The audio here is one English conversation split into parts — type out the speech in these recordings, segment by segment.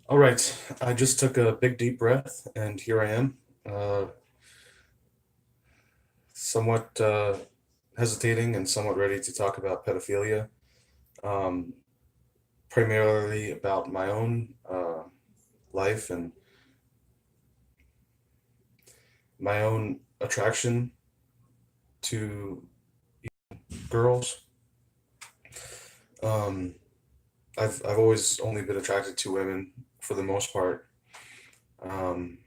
All right, I just took a big deep breath, and here I am, uh, somewhat hesitating and somewhat ready to talk about pedophilia, um, primarily about my own life and my own attraction to girls. Um, I've always only been attracted to women for the most part. Um,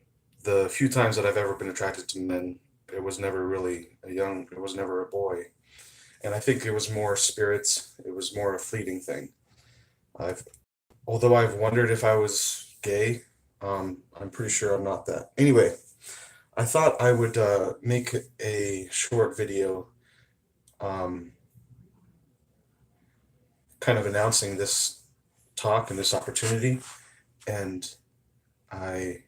the few times that I've ever been attracted to men, it was never really it was never a boy. And I think it was more spirits. It was more a fleeting thing. I've, although I've wondered if I was gay, I'm pretty sure I'm not that. Anyway, I thought I would make a short video, um, kind of announcing this talk and this opportunity, and I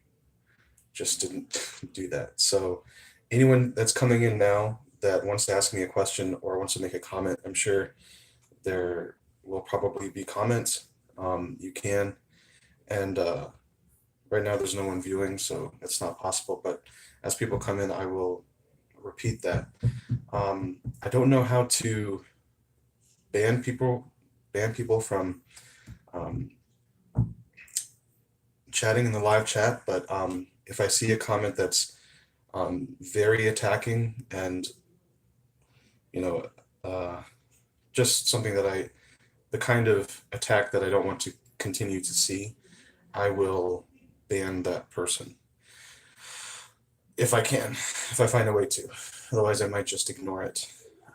just didn't do that. So, anyone that's coming in now that wants to ask me a question or wants to make a comment, I'm sure there will probably be comments. You can, and right now there's no one viewing, so it's not possible. But as people come in, I will repeat that. I don't know how to ban people ban people from um, chatting in the live chat, but if I see a comment that's very attacking and you know uh, just something that the kind of attack that I don't want to continue to see, I will ban that person if I can, if I find a way to. Otherwise, I might just ignore it.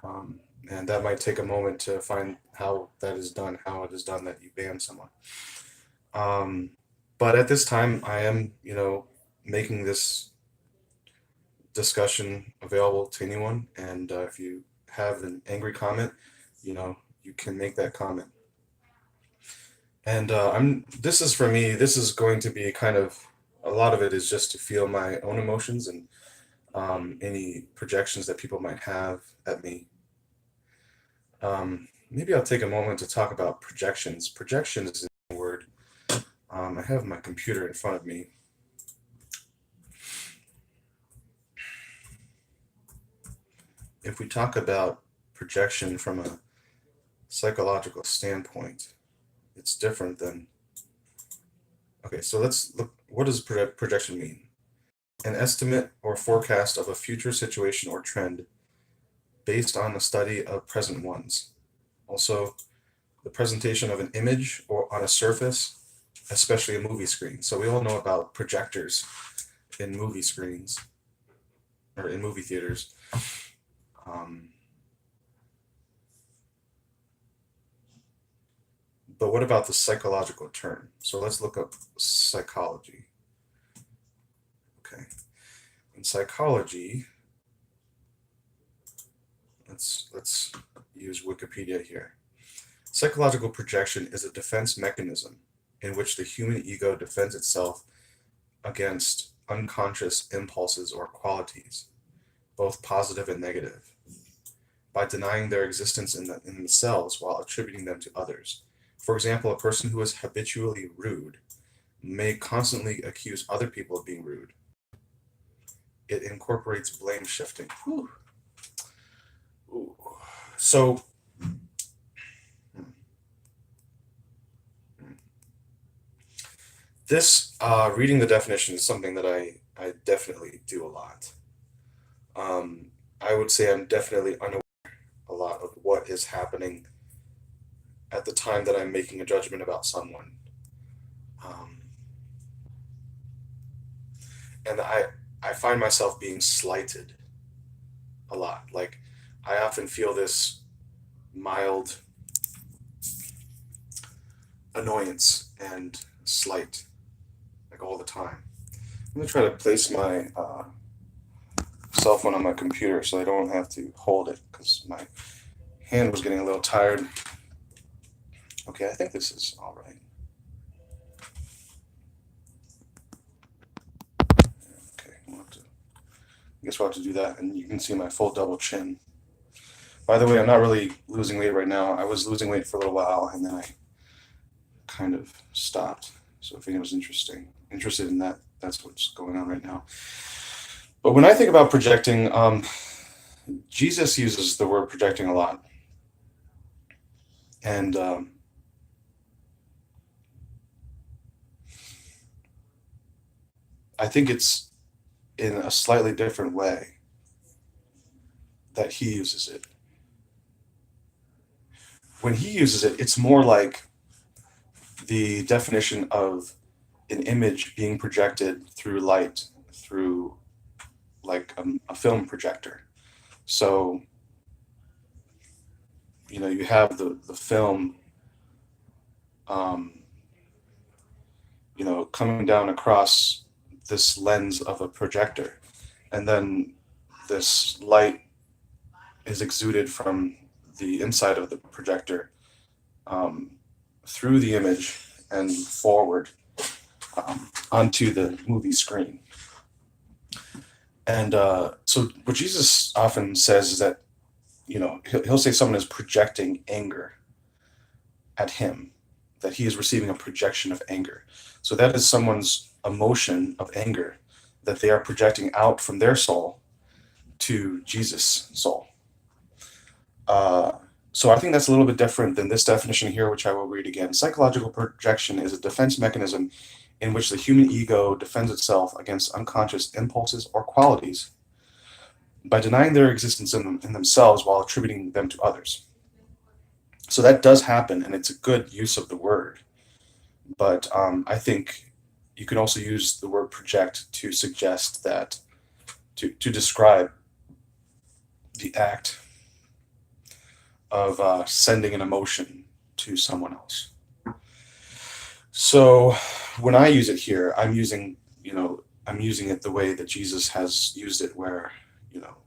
Um, and that might take a moment to find how that is done, how it is done that you ban someone. Um, but at this time, I am, making this discussion available to anyone. And if you have an angry comment, you can make that comment. And this is for me, this is going to be kind of, a lot of it is just to feel my own emotions and any projections that people might have at me. Maybe I'll take a moment to talk about projections. Projections is a word. I have my computer in front of me. If we talk about projection from a psychological standpoint, it's different than. Okay, so let's look. What does projection mean? An estimate or forecast of a future situation or trend based on the study of present ones. Also, the presentation of an image or on a surface, especially a movie screen. So we all know about projectors in movie screens or in movie theaters. Um, but what about the psychological term? So let's look up psychology. Okay. In psychology, let's use Wikipedia here. Psychological projection is a defense mechanism in which the human ego defends itself against unconscious impulses or qualities, both positive and negative, by denying their existence in themselves while attributing them to others. For example, a person who is habitually rude may constantly accuse other people of being rude. It incorporates blame shifting. Whew. Ooh. So, this reading the definition is something that I definitely do a lot. I would say I'm definitely unaware a lot of what is happening at the time that I'm making a judgment about someone. Um, and I find myself being slighted a lot. Like, I often feel this mild annoyance and slight, like all the time. I'm gonna try to place my cell phone on my computer so I don't have to hold it because my hand was getting a little tired. Okay, I think this is all right. Okay, I guess we'll have to do that, and you can see my full double chin. By the way, I'm not really losing weight right now. I was losing weight for a little while, and then I kind of stopped. So if anyone's interested in that, that's what's going on right now. But when I think about projecting, Jesus uses the word projecting a lot. And I think it's in a slightly different way that he uses it. When he uses it, it's more like the definition of an image being projected through light, through like a film projector. So, you have the film, um, coming down across this lens of a projector. And then this light is exuded from the inside of the projector, um, through the image and forward, onto the movie screen. And so what Jesus often says is that, he'll say someone is projecting anger at him, that he is receiving a projection of anger. So that is someone's emotion of anger that they are projecting out from their soul to Jesus' soul. So I think that's a little bit different than this definition here, which I will read again. Psychological projection is a defense mechanism in which the human ego defends itself against unconscious impulses or qualities by denying their existence in themselves while attributing them to others. So that does happen, and it's a good use of the word. But I think you can also use the word project to suggest that, to describe the act of sending an emotion to someone else. So when I use it here, I'm using it the way that Jesus has used it, where,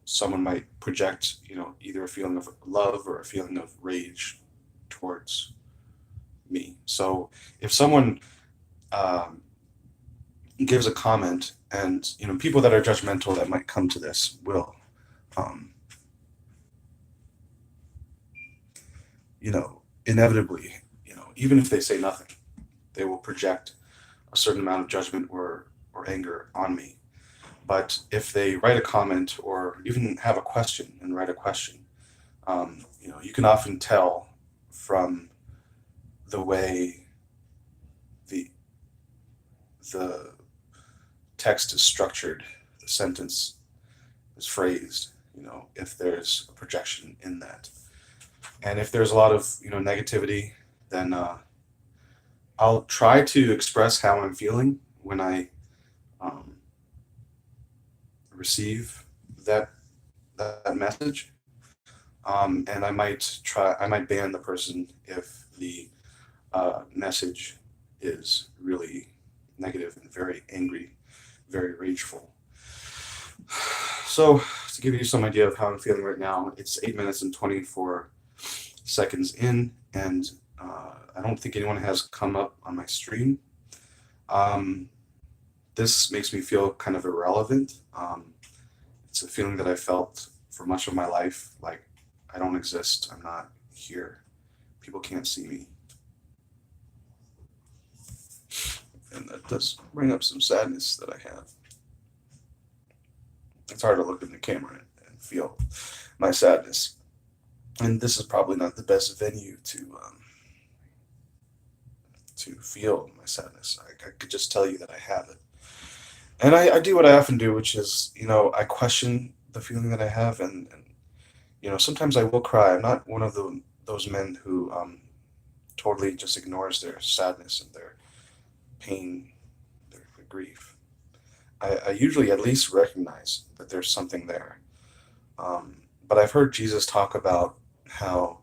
someone might project, either a feeling of love or a feeling of rage towards me. So if someone gives a comment, and, people that are judgmental that might come to this will, inevitably, even if they say nothing, they will project a certain amount of judgment or anger on me. But if they write a comment or even have a question and write a question, you can often tell from the way the the text is structured, the sentence is phrased, if there's a projection in that. And if there's a lot of, negativity, then I'll try to express how I'm feeling when I um, receive that message. And I might ban the person if the message is really negative and very angry, very rageful. So to give you some idea of how I'm feeling right now, it's 8 minutes and 24 seconds in, and I don't think anyone has come up on my stream. This makes me feel kind of irrelevant. It's a feeling that I felt for much of my life, like I don't exist, I'm not here, people can't see me. And that does bring up some sadness that I have. It's hard to look in the camera and feel my sadness. And this is probably not the best venue to feel my sadness. I could just tell you that I have it. And I do what I often do, which is, I question the feeling that I have, and sometimes I will cry. I'm not one of those men who totally just ignores their sadness and their pain, their grief. I usually at least recognize that there's something there. But I've heard Jesus talk about how,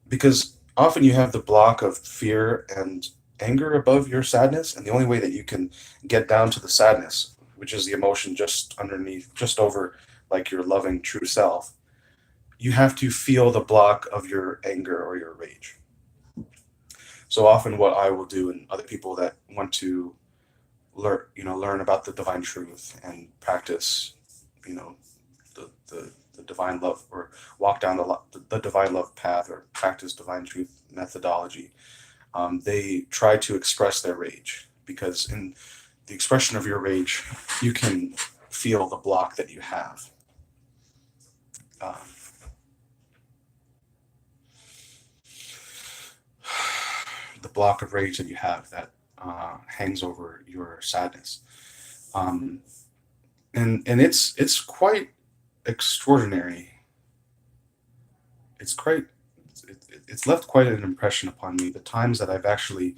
because often you have the block of fear and anger above your sadness, and the only way that you can get down to the sadness, which is the emotion just underneath, just over like your loving true self, you have to feel the block of your anger or your rage. So often what I will do, and other people that want to learn about the divine truth and practice, the divine love, or walk down the divine love path, or practice divine truth methodology, they try to express their rage, because in the expression of your rage, you can feel the block that you have. Um, the block of rage that you have that hangs over your sadness. Um, and it's quite extraordinary. It's quite it's left quite an impression upon me. The times that I've actually,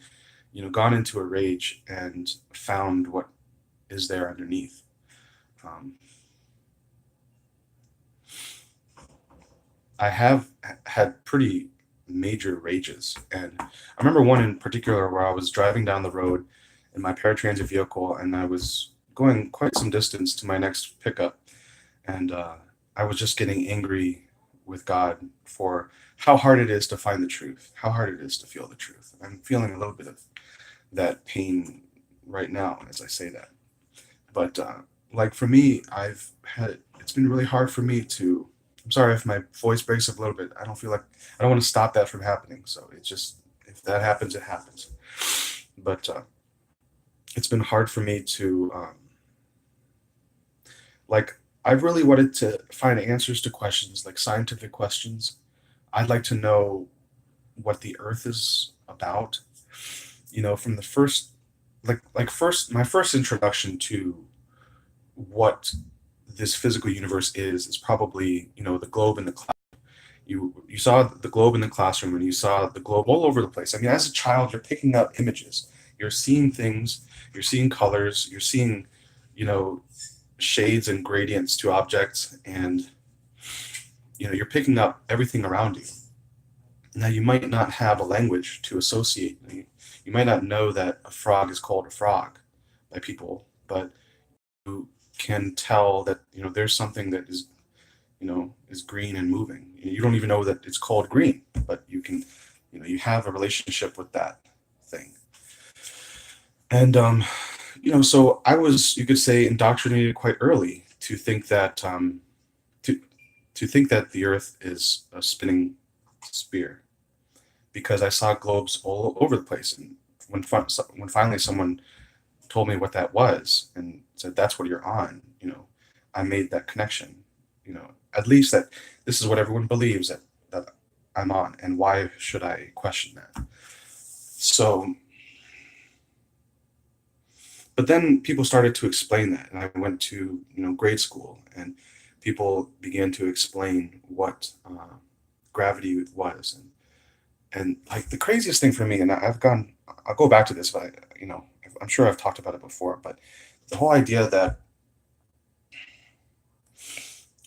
gone into a rage and found what is there underneath. Um, I have had pretty major rages, and I remember one in particular where I was driving down the road in my paratransit vehicle, and I was going quite some distance to my next pickup, and I was just getting angry with God for how hard it is to find the truth, how hard it is to feel the truth. I'm feeling a little bit of that pain right now as I say that. But like for me, it's been really hard for me to. I'm sorry if my voice breaks up a little bit. I don't want to stop that from happening. So it's just, if that happens, it happens. But it's been hard for me to, like, I've really wanted to find answers to questions, like scientific questions. I'd like to know what the earth is about. From the first, my first introduction to what this physical universe is probably, the globe in the class. You saw the globe in the classroom, and you saw the globe all over the place. I mean, as a child, you're picking up images, you're seeing things, you're seeing colors, you're seeing, you know shades and gradients to objects, and you're picking up everything around you. Now, you might not have a language to associate. You might not know that a frog is called a frog by people, but you can tell that there's something that is green and moving. You don't even know that it's called green, but you have a relationship with that thing. And so I was, you could say, indoctrinated quite early to think that the Earth is a spinning sphere, because I saw globes all over the place. And when finally someone told me what that was and said, "That's what you're on," I made that connection. At least that this is what everyone believes that I'm on, and why should I question that? So, but then people started to explain that, and I went to grade school, and people began to explain what gravity was, and like the craziest thing for me, and I'll go back to this, but I'm sure I've talked about it before, but the whole idea that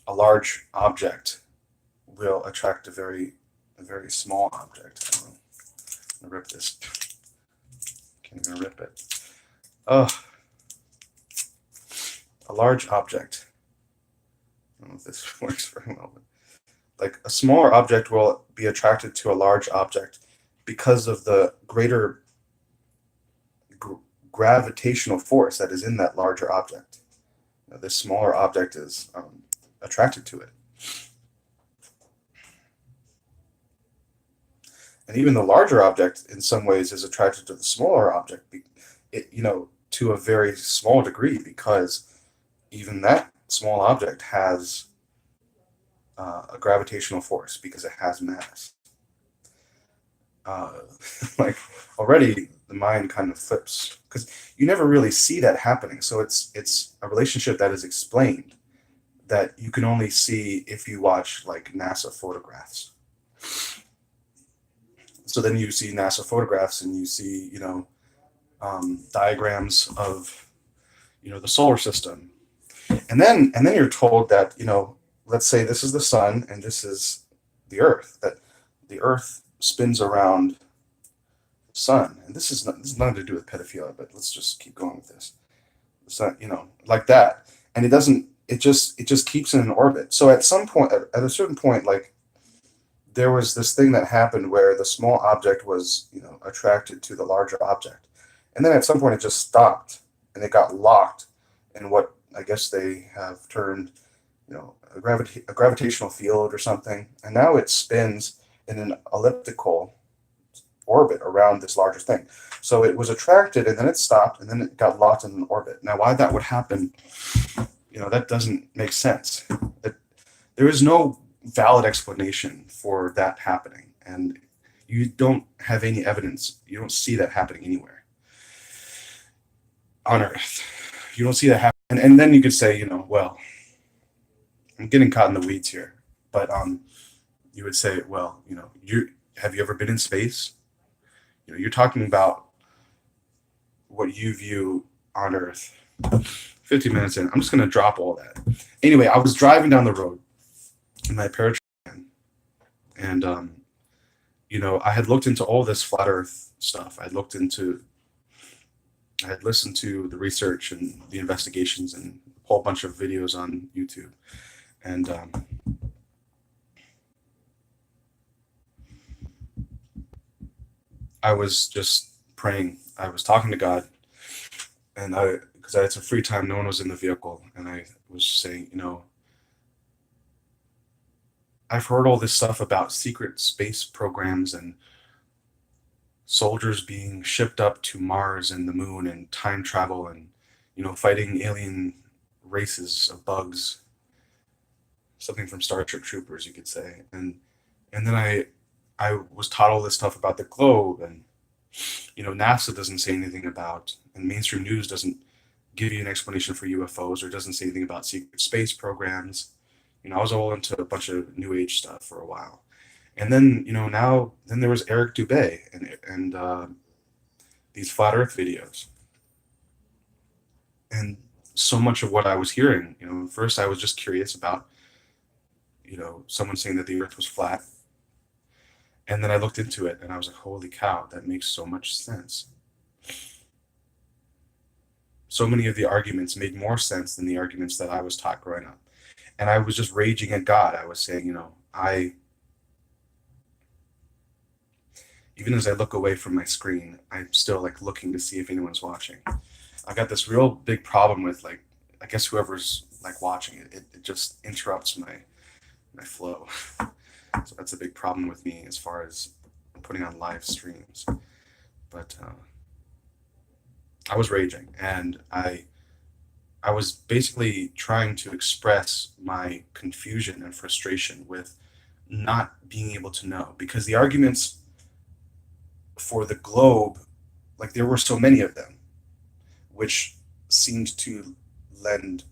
a large object will attract a very small object. I don't know. I'm gonna rip this. Can't even rip it. Oh, a large object. I don't know if this works very well, but like a smaller object will be attracted to a large object because of the greater gr- gravitational force that is in that larger object. This smaller object is attracted to it. And even the larger object in some ways is attracted to the smaller object, to a very small degree, because even that small object has a gravitational force because it has mass. uh, like, already the mind kind of flips, because you never really see that happening. So it's a relationship that is explained, that you can only see if you watch like NASA photographs. So then you see NASA photographs, and you see diagrams of the solar system, and then you're told that let's say this is the sun and this is the earth, that the earth spins around the sun. And this is nothing to do with pedophilia, but let's just keep going with this. The sun, like that, and it just keeps in an orbit. So at some point, at a certain point, like, there was this thing that happened where the small object was attracted to the larger object, and then at some point it just stopped, and it got locked in what I guess they have termed a gravitational field or something, and now it spins in an elliptical orbit around this larger thing. So it was attracted and then it stopped and then it got locked in an orbit. Now, why that would happen, that doesn't make sense. It, there is no valid explanation for that happening. And you don't have any evidence. You don't see that happening anywhere on Earth. You don't see that happen. And then you could say, well, I'm getting caught in the weeds here. But you would say, well, have you ever been in space? You're talking about what you view on Earth. 15 minutes in, I'm just going to drop all that. Anyway, I was driving down the road in my paratrooper, and I had looked into all this flat Earth stuff. I had listened to the research and the investigations and a whole bunch of videos on YouTube, and I was just praying. I was talking to God, and because I had some free time, no one was in the vehicle, and I was saying, I've heard all this stuff about secret space programs and soldiers being shipped up to Mars and the moon and time travel and, fighting alien races of bugs, something from Star Trek Troopers, you could say. And then I was taught all this stuff about the globe, and, NASA doesn't say anything about, and mainstream news doesn't give you an explanation for UFOs or doesn't say anything about secret space programs. I was all into a bunch of new age stuff for a while. And then, then there was Eric Dubay and these flat earth videos. And so much of what I was hearing, first I was just curious about, someone saying that the earth was flat. And then I looked into it and I was like, holy cow, that makes so much sense. So many of the arguments made more sense than the arguments that I was taught growing up. And I was just raging at God. I was saying, even as I look away from my screen, I'm still looking to see if anyone's watching. I got this real big problem with I guess whoever's watching it, it just interrupts my flow. So that's a big problem with me as far as putting on live streams. But I was raging, and I was basically trying to express my confusion and frustration with not being able to know, because the arguments for the globe, there were so many of them, which seemed to lend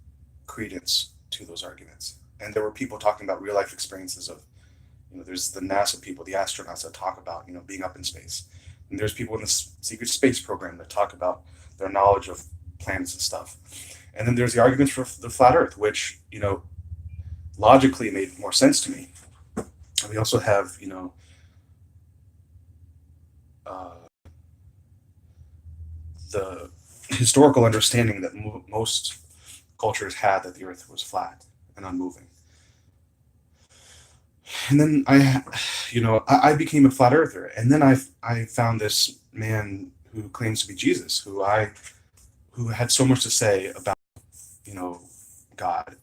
credence to those arguments. And there were people talking about real life experiences of, there's the NASA people, the astronauts that talk about, being up in space. And there's people in the secret space program that talk about their knowledge of planets and stuff. And then there's the arguments for the flat earth, which, logically made more sense to me. And we also have, the historical understanding that most cultures had that the earth was flat and unmoving. And then I became a flat earther. And then I found this man who claims to be Jesus, who had so much to say about, God.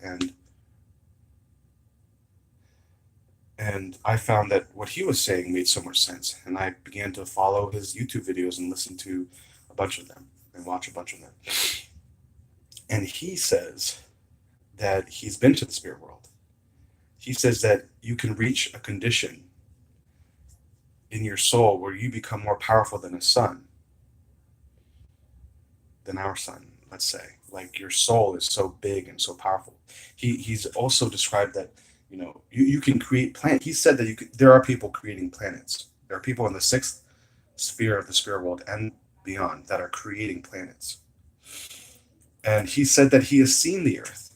And I found that what he was saying made so much sense. And I began to follow his YouTube videos and listen to a bunch of them and watch a bunch of them. And he says that he's been to the spirit world. He says that you can reach a condition in your soul where you become more powerful than a sun, than our sun, let's say. Your soul is so big and so powerful. He's also described that, you can create planets. He said that there are people creating planets. There are people in the sixth sphere of the spirit world and beyond that are creating planets. And he said that he has seen the earth.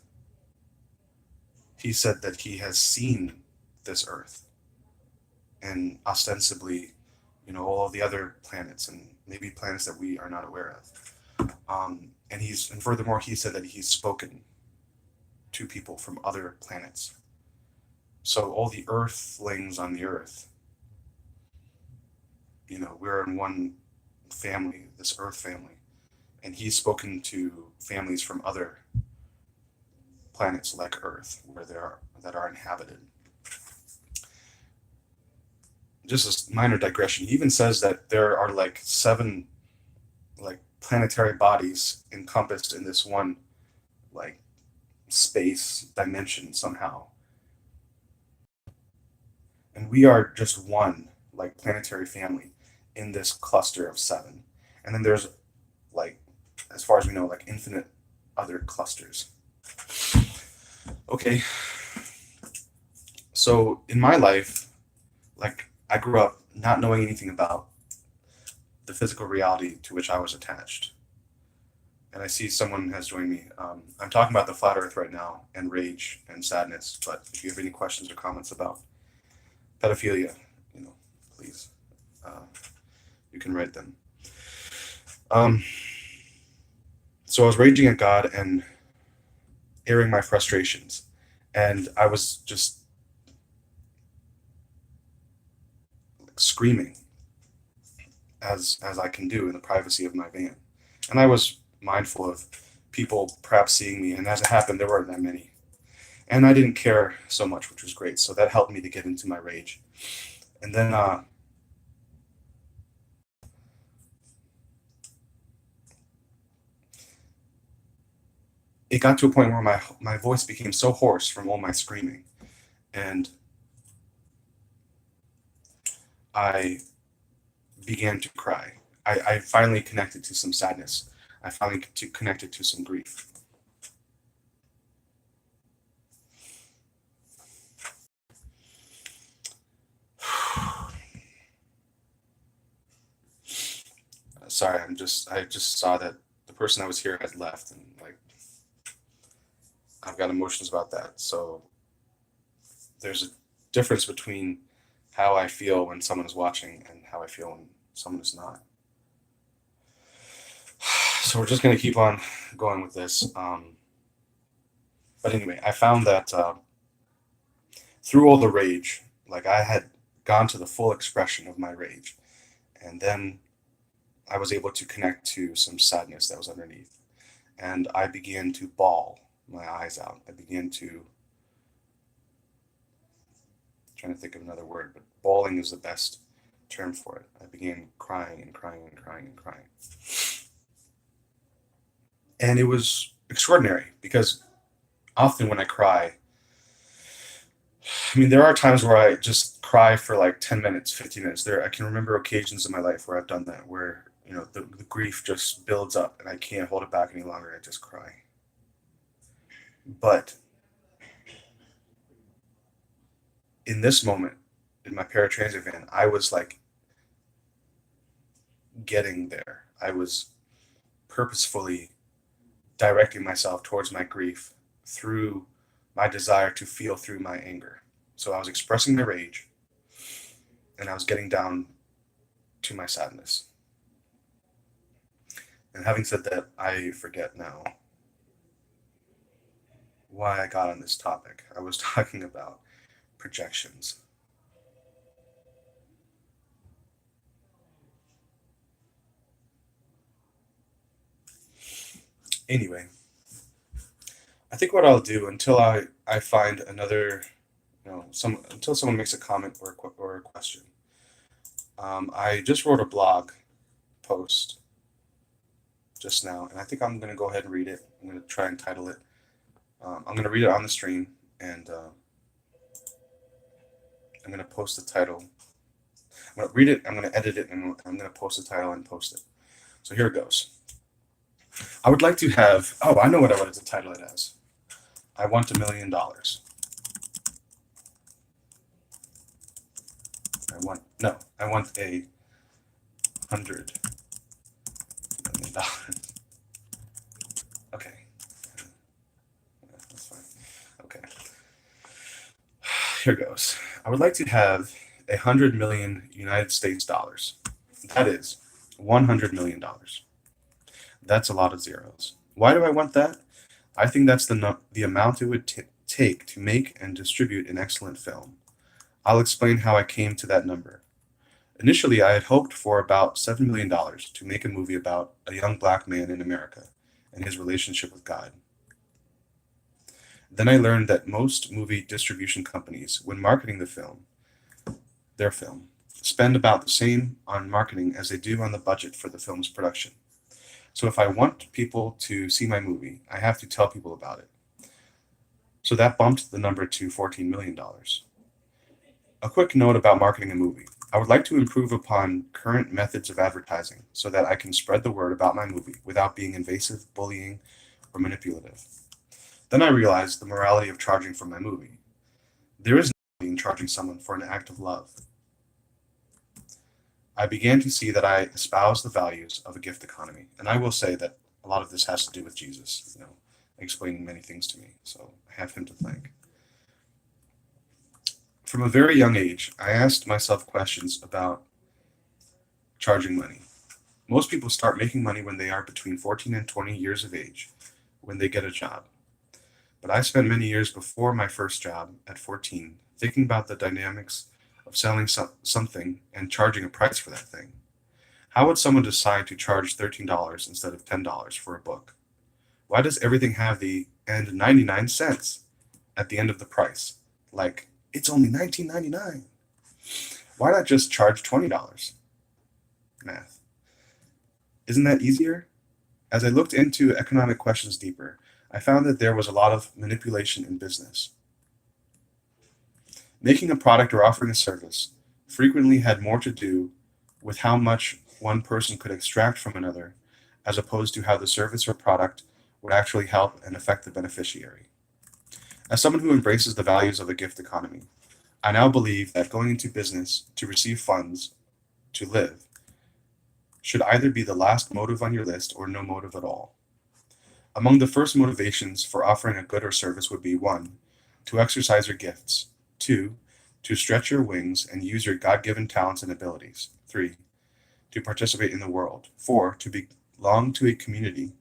He said that he has seen this earth and ostensibly, all of the other planets and maybe planets that we are not aware of. And furthermore, he said that he's spoken to people from other planets. So all the earthlings on the earth, we're in one family, this earth family, and he's spoken to families from other planets like Earth, that are inhabited. just a minor digression. He even says that there are like seven like planetary bodies encompassed in this one like space dimension somehow, and we are just one like planetary family in this cluster of seven. And then there's like, as far as we know, like infinite other clusters. Okay, so in my life, like I grew up not knowing anything about the physical reality to which I was attached. And I see someone has joined me. I'm talking about the flat earth right now and rage and sadness. But if you have any questions or comments about pedophilia, you know, please, uh, you can write them. Um, so I was raging at God and airing my frustrations. And I was just like, screaming as I can do in the privacy of my van. And I was mindful of people perhaps seeing me. And as it happened, there weren't that many. And I didn't care so much, which was great. So that helped me to get into my rage. And then it got to a point where my voice became so hoarse from all my screaming, and I began to cry. I finally connected to some sadness. I finally connected to some grief. Sorry, I just saw that the person that was here had left, and like I've got emotions about that. So there's a difference between how I feel when someone is watching and how I feel when someone is not. So we're just gonna keep on going with this. But anyway, I found that through all the rage, like I had gone to the full expression of my rage, and then I was able to connect to some sadness that was underneath, and I began to bawl my eyes out. I began to, trying to think of another word, but bawling is the best term for it. I began crying and crying and crying and crying. And it was extraordinary because often when I cry, I mean, there are times where I just cry for like 10 minutes, 15 minutes. There, I can remember occasions in my life where I've done that, where, you know, the grief just builds up and I can't hold it back any longer. I just cry. But in this moment, in my paratransit van, I was like getting there. I was purposefully directing myself towards my grief through my desire to feel through my anger. So I was expressing my rage and I was getting down to my sadness. And having said that, I forget now why I got on this topic. I was talking about projections. Anyway, I think what I'll do until I find another, you know, some until someone makes a comment or a question. I just wrote a blog post just now, and I think I'm going to go ahead and read it. I'm going to try and title it. I'm going to read it on the stream, and I'm going to post the title. I'm going to read it, I'm going to edit it, and I'm going to post the title and post it. So here it goes. I would like to have, oh, I know what I wanted to title it as. I want $1 million. I want $100 million. Okay. That's fine. Okay. Here goes. I would like to have 100 million United States dollars. That is $100 million. That's a lot of zeros. Why do I want that? I think that's the amount it would take to make and distribute an excellent film. I'll explain how I came to that number. Initially, I had hoped for about $7 million to make a movie about a young black man in America and his relationship with God. Then I learned that most movie distribution companies, when marketing their film, spend about the same on marketing as they do on the budget for the film's production. So if I want people to see my movie, I have to tell people about it. So that bumped the number to $14 million. A quick note about marketing a movie. I would like to improve upon current methods of advertising so that I can spread the word about my movie without being invasive, bullying, or manipulative. Then I realized the morality of charging for my movie. There is no in charging someone for an act of love. I began to see that I espouse the values of a gift economy, and I will say that a lot of this has to do with Jesus, explaining many things to me. So I have him to thank. From a very young age, I asked myself questions about charging money. Most people start making money when they are between 14 and 20 years of age, when they get a job. But I spent many years before my first job at 14 thinking about the dynamics of selling something and charging a price for that thing. How would someone decide to charge $13 instead of $10 for a book? Why does everything have the and 99 cents at the end of the price? Like, it's only $19.99. Why not just charge $20? Math. Isn't that easier? As I looked into economic questions deeper, I found that there was a lot of manipulation in business. Making a product or offering a service frequently had more to do with how much one person could extract from another, as opposed to how the service or product would actually help and affect the beneficiary. As someone who embraces the values of a gift economy, I now believe that going into business to receive funds to live should either be the last motive on your list or no motive at all. Among the first motivations for offering a good or service would be 1. To exercise your gifts. 2. To stretch your wings and use your God-given talents and abilities. 3. To participate in the world. 4. To belong to a community.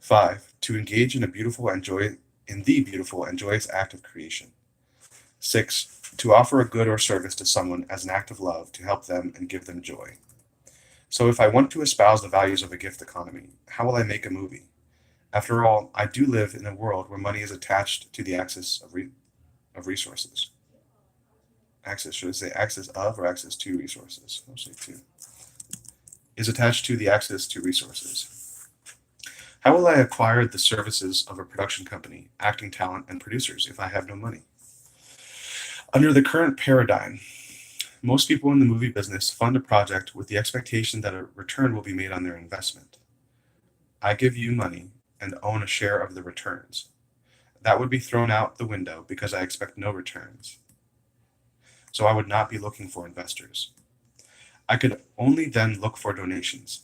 5. To engage in the beautiful and joyous act of creation. 6. To offer a good or service to someone as an act of love to help them and give them joy. So if I want to espouse the values of a gift economy, how will I make a movie? After all, I do live in a world where money is attached to the axis of resources. Should I say axis of or axis to resources? I'll say to. Is attached to the axis to resources. How will I acquire the services of a production company, acting talent, and producers if I have no money? Under the current paradigm, most people in the movie business fund a project with the expectation that a return will be made on their investment. I give you money and own a share of the returns. That would be thrown out the window because I expect no returns. So I would not be looking for investors. I could only then look for donations.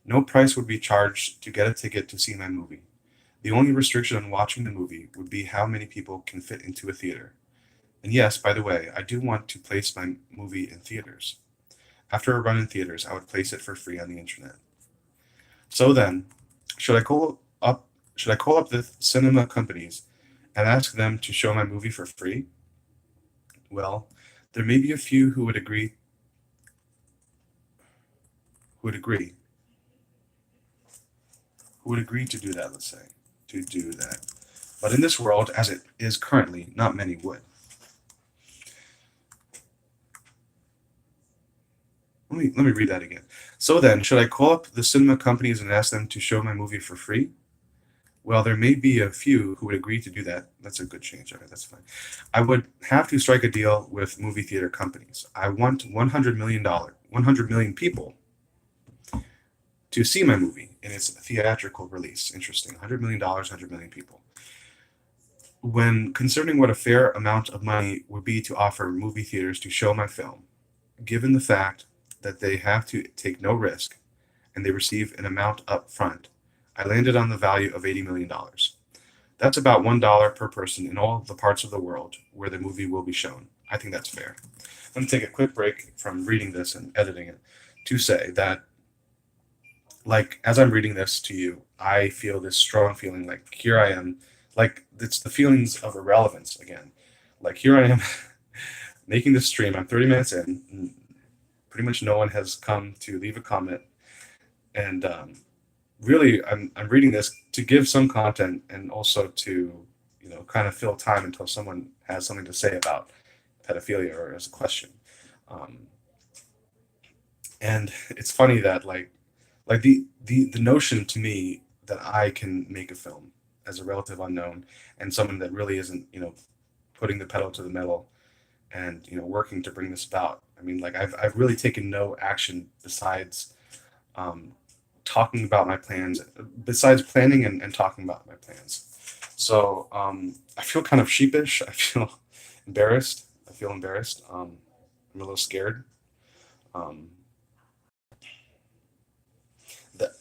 No price would be charged to get a ticket to see my movie. The only restriction on watching the movie would be how many people can fit into a theater. And yes, by the way, I do want to place my movie in theaters. After a run in theaters, I would place it for free on the internet. So then, should I call up the cinema companies and ask them to show my movie for free? Well, there may be a few who would agree to do that, let's say, to do that. But in this world, as it is currently, not many would. Let me read that again. So then, should I call up the cinema companies and ask them to show my movie for free? Well, there may be a few who would agree to do that. That's a good change. Okay, that's fine. I would have to strike a deal with movie theater companies. I want $100 million people to see my movie in its theatrical release. Interesting. $100 million, 100 million people. When considering what a fair amount of money would be to offer movie theaters to show my film, given the fact that they have to take no risk and they receive an amount up front, I landed on the value of $80 million. That's about $1 per person in all the parts of the world where the movie will be shown. I think that's fair. Let me take a quick break from reading this and editing it to say that, like, as I'm reading this to you, I feel this strong feeling like here I am, like it's the feelings of irrelevance again. Like here I am making this stream. I'm 30 minutes in. And pretty much no one has come to leave a comment. And really, I'm reading this to give some content and also to, kind of fill time until someone has something to say about pedophilia or as a question. And it's funny that like the notion to me that I can make a film as a relative unknown and someone that really isn't, putting the pedal to the metal and, working to bring this about. I mean, like I've really taken no action besides um, talking about my plans, besides planning and talking about my plans. So I feel kind of sheepish. I feel embarrassed. I feel embarrassed. I'm a little scared. Um, that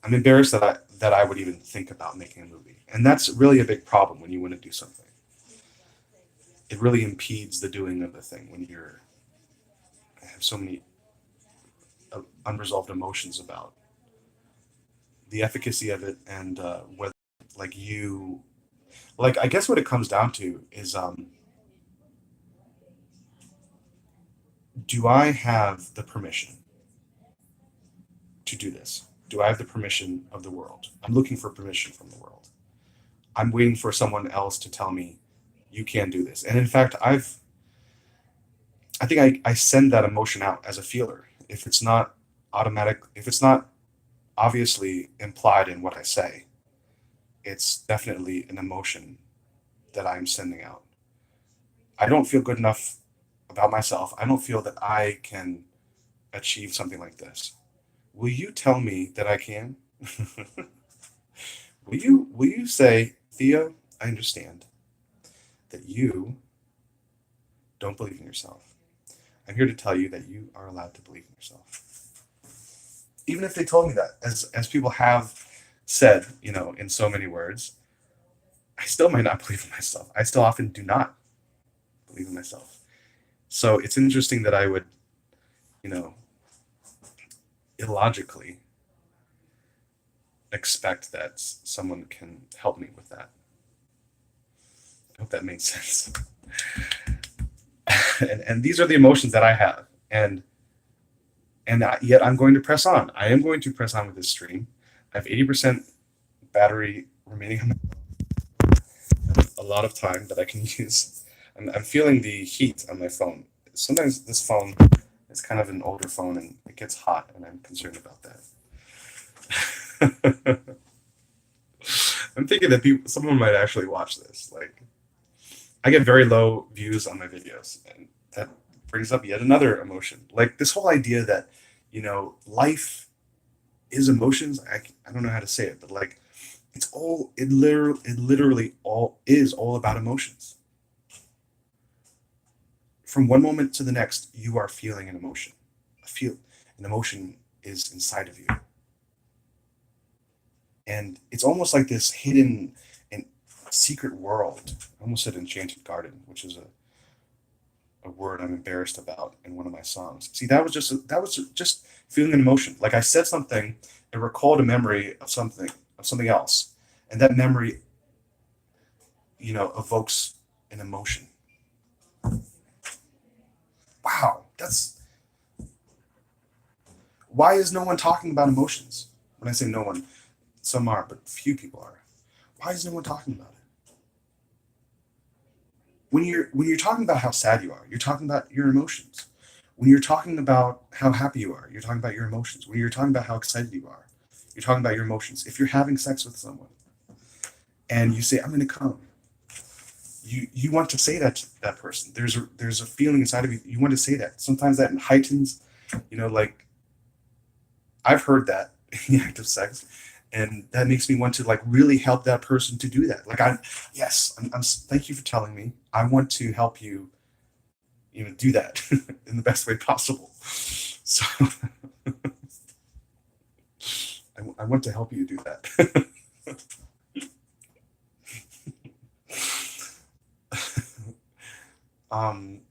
I'm embarrassed that I would even think about making a movie, and that's really a big problem when you want to do something. It really impedes the doing of the thing when you're have so many unresolved emotions about the efficacy of it and whether like you like I guess what it comes down to is do I have the permission to do this? Do I have the permission of the world? I'm looking for permission from the world. I'm waiting for someone else to tell me you can't do this. And in fact, I think I send that emotion out as a feeler. If it's not automatic, if it's not obviously implied in what I say, it's definitely an emotion that I'm sending out. I don't feel good enough about myself. I don't feel that I can achieve something like this. Will you tell me that I can? Will you say, Theo, I understand that you don't believe in yourself. I'm here to tell you that you are allowed to believe in yourself. Even if they told me that, as people have said, in so many words, I still might not believe in myself. I still often do not believe in myself. So it's interesting that I would, you know, illogically expect that someone can help me with that. I hope that makes sense. And these are the emotions that I have, and yet I'm going to press on. I am going to press on with this stream. I have 80% battery remaining on a lot of time that I can use. I'm feeling the heat on my phone. Sometimes this phone is kind of an older phone and it gets hot, and I'm concerned about that. I'm thinking that someone might actually watch this. Like, I get very low views on my videos, and that brings up yet another emotion. Like this whole idea that, life is emotions. I don't know how to say it, but like it literally all is all about emotions. From one moment to the next, you are feeling an emotion. An emotion is inside of you, and it's almost like this hidden and secret world. I almost said enchanted garden, which is a word I'm embarrassed about in one of my songs. See, that was just feeling an emotion. Like I said something and recalled a memory of something else, and that memory, evokes an emotion. Wow, that's why is no one talking about emotions? When I say no one, some are, but few people are. Why is no one talking about it? When you're talking about how sad you are, you're talking about your emotions. When you're talking about how happy you are, you're talking about your emotions. When you're talking about how excited you are, you're talking about your emotions. If you're having sex with someone and you say, "I'm going to come," you want to say that to that person. There's a feeling inside of you. You want to say that. Sometimes that heightens, like I've heard that in the act of sex, and that makes me want to like really help that person to do that. Like yes, thank you for telling me. I want to help you, do that in the best way possible. So I want to help you do that.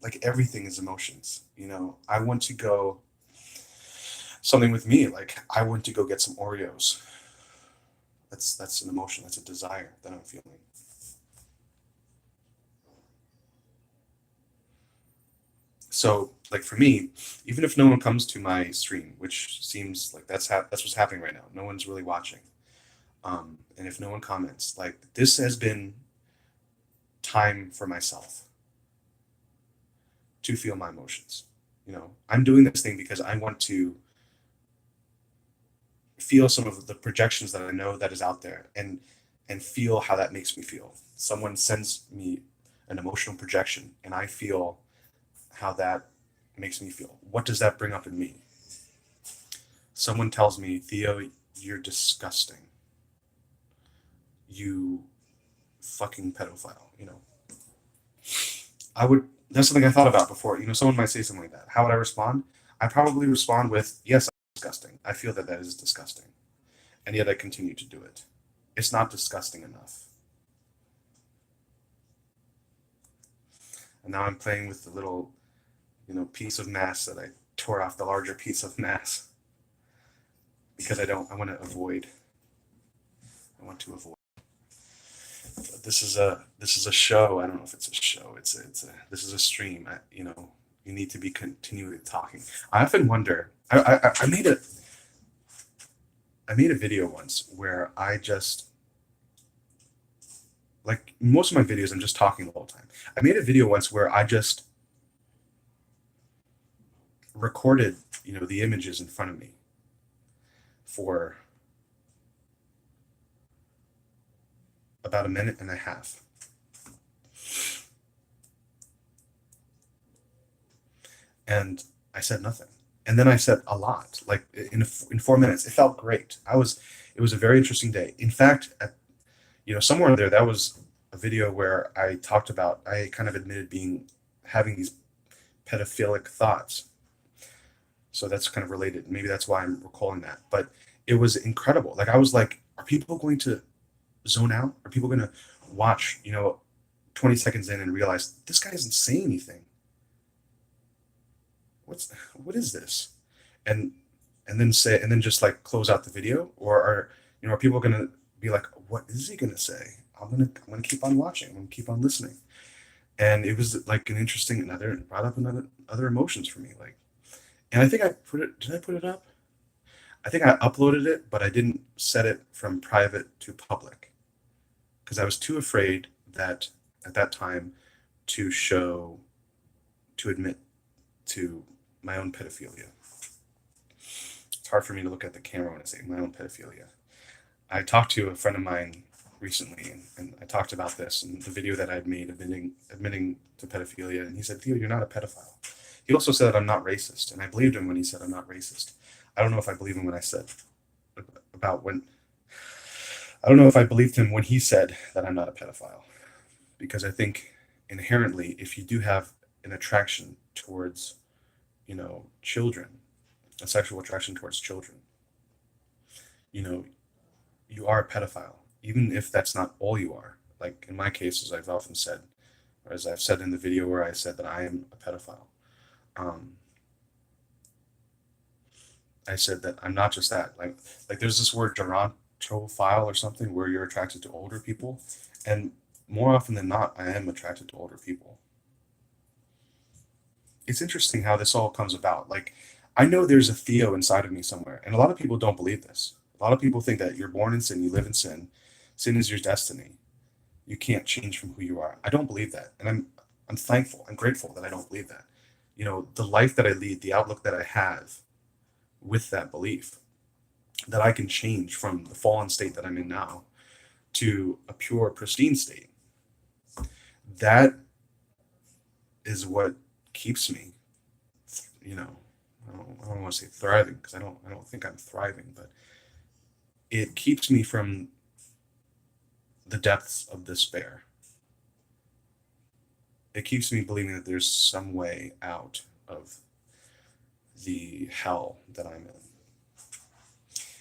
Like everything is emotions. I want to go something with me. Like I want to go get some Oreos. That's an emotion. That's a desire that I'm feeling. So like for me, even if no one comes to my stream, which seems like that's what's happening right now, no one's really watching. And if no one comments, like this has been time for myself to feel my emotions. I'm doing this thing because I want to feel some of the projections that I know that is out there, and feel how that makes me feel. Someone sends me an emotional projection, and I feel how that makes me feel. What does that bring up in me? Someone tells me, Theo, you're disgusting. You fucking pedophile. That's something I thought about before. Someone might say something like that. How would I respond? I probably respond with, yes, I'm disgusting. I feel that that is disgusting. And yet I continue to do it. It's not disgusting enough. And now I'm playing with the little, piece of mass that I tore off the larger piece of mass because I want to avoid. This is a show. I don't know if it's a show. This is a stream. You need to be continually talking. I often wonder. I made a video once where I just, like most of my videos, I'm just talking the whole time. I made a video once where I just recorded, the images in front of me for about a minute and a half. And I said nothing. And then I said a lot, like in 4 minutes. It felt great. It was a very interesting day. In fact, somewhere in there, that was a video where I kind of admitted having these pedophilic thoughts. So that's kind of related. Maybe that's why I'm recalling that. But it was incredible. Like, I was like, are people going to zone out? Are people going to watch, 20 seconds in and realize this guy doesn't say anything? What is this? And then just like close out the video? Or are people going to be like, what is he going to say? I'm going to keep on watching. I'm going to keep on listening. And it was like an interesting, brought up other emotions for me. Like, and I think did I put it up? I think I uploaded it, but I didn't set it from private to public because I was too afraid that at that time to admit to my own pedophilia. It's hard for me to look at the camera when I say my own pedophilia. I talked to a friend of mine recently, and I talked about this and the video that I'd made admitting to pedophilia, and he said, Theo, you're not a pedophile. He also said I'm not racist, and I believed him when he said I'm not racist. I don't know if I believe him when I said about when. I don't know if I believed him when he said that I'm not a pedophile, because I think inherently, if you do have an attraction towards, children, a sexual attraction towards children, you are a pedophile, even if that's not all you are. Like in my case, as I've often said, or as I've said in the video where I said that I am a pedophile. I said that I'm not just that. Like there's this word gerontophile or something where you're attracted to older people, and more often than not, I am attracted to older people. It's interesting how this all comes about. Like, I know there's a Theo inside of me somewhere, and a lot of people don't believe this. A lot of people think that you're born in sin, you live in sin, sin is your destiny. You can't change from who you are. I don't believe that, and I'm thankful, I'm grateful that I don't believe that. The life that I lead, the outlook that I have with that belief, that I can change from the fallen state that I'm in now to a pure, pristine state. That is what keeps me, I don't want to say thriving because I don't think I'm thriving, but it keeps me from the depths of despair. It keeps me believing that there's some way out of the hell that I'm in.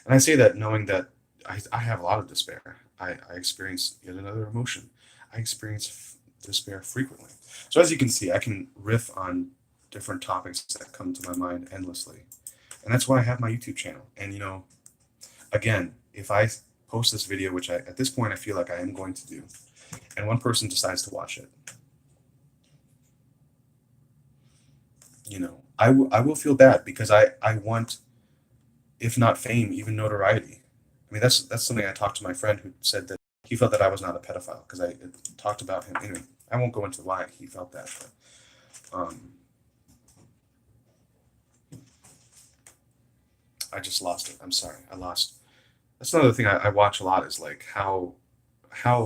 And I say that knowing that I have a lot of despair. I experience yet another emotion. I experience despair frequently. So as you can see, I can riff on different topics that come to my mind endlessly. And that's why I have my YouTube channel. And, again, if I post this video, which at this point I feel like I am going to do, and one person decides to watch it, I will feel bad because I want, if not fame, even notoriety. I mean, that's something I talked to my friend who said that he felt that I was not a pedophile because I talked about him. Anyway, I won't go into why he felt that, but I just lost it. I'm sorry. I lost. That's another thing I watch a lot is like how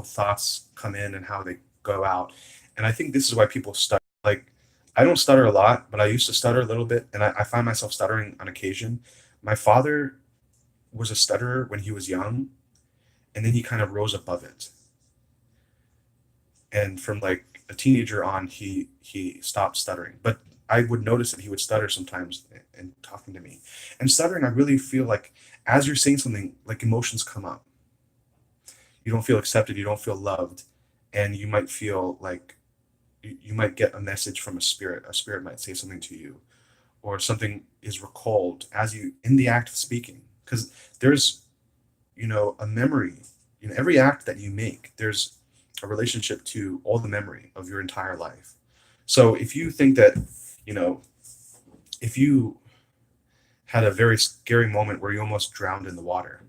thoughts come in and how they go out. And I think this is why people stutter. Like, I don't stutter a lot, but I used to stutter a little bit, and I find myself stuttering on occasion. My father was a stutterer when he was young, and then he kind of rose above it. And from like a teenager on, he stopped stuttering. But I would notice that he would stutter sometimes in talking to me. And stuttering, I really feel like as you're saying something, like emotions come up. You don't feel accepted, you don't feel loved, and you might feel like you might get a message from a spirit. A spirit might say something to you, or something is recalled as you in the act of speaking. Because there's, a memory. Every act that you make, there's a relationship to all the memory of your entire life. So if you think that, you know, if you had a very scary moment where you almost drowned in the water,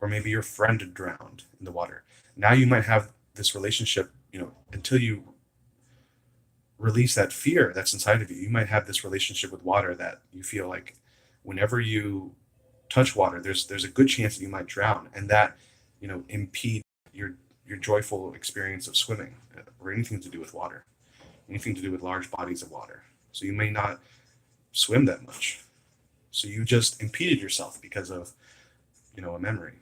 or maybe your friend drowned in the water, now you might have this relationship, until you release that fear that's inside of you. You might have this relationship with water that you feel like whenever you touch water, there's a good chance that you might drown, and that impede your joyful experience of swimming, or anything to do with water, anything to do with large bodies of water. So you may not swim that much. So you just impeded yourself because of a memory.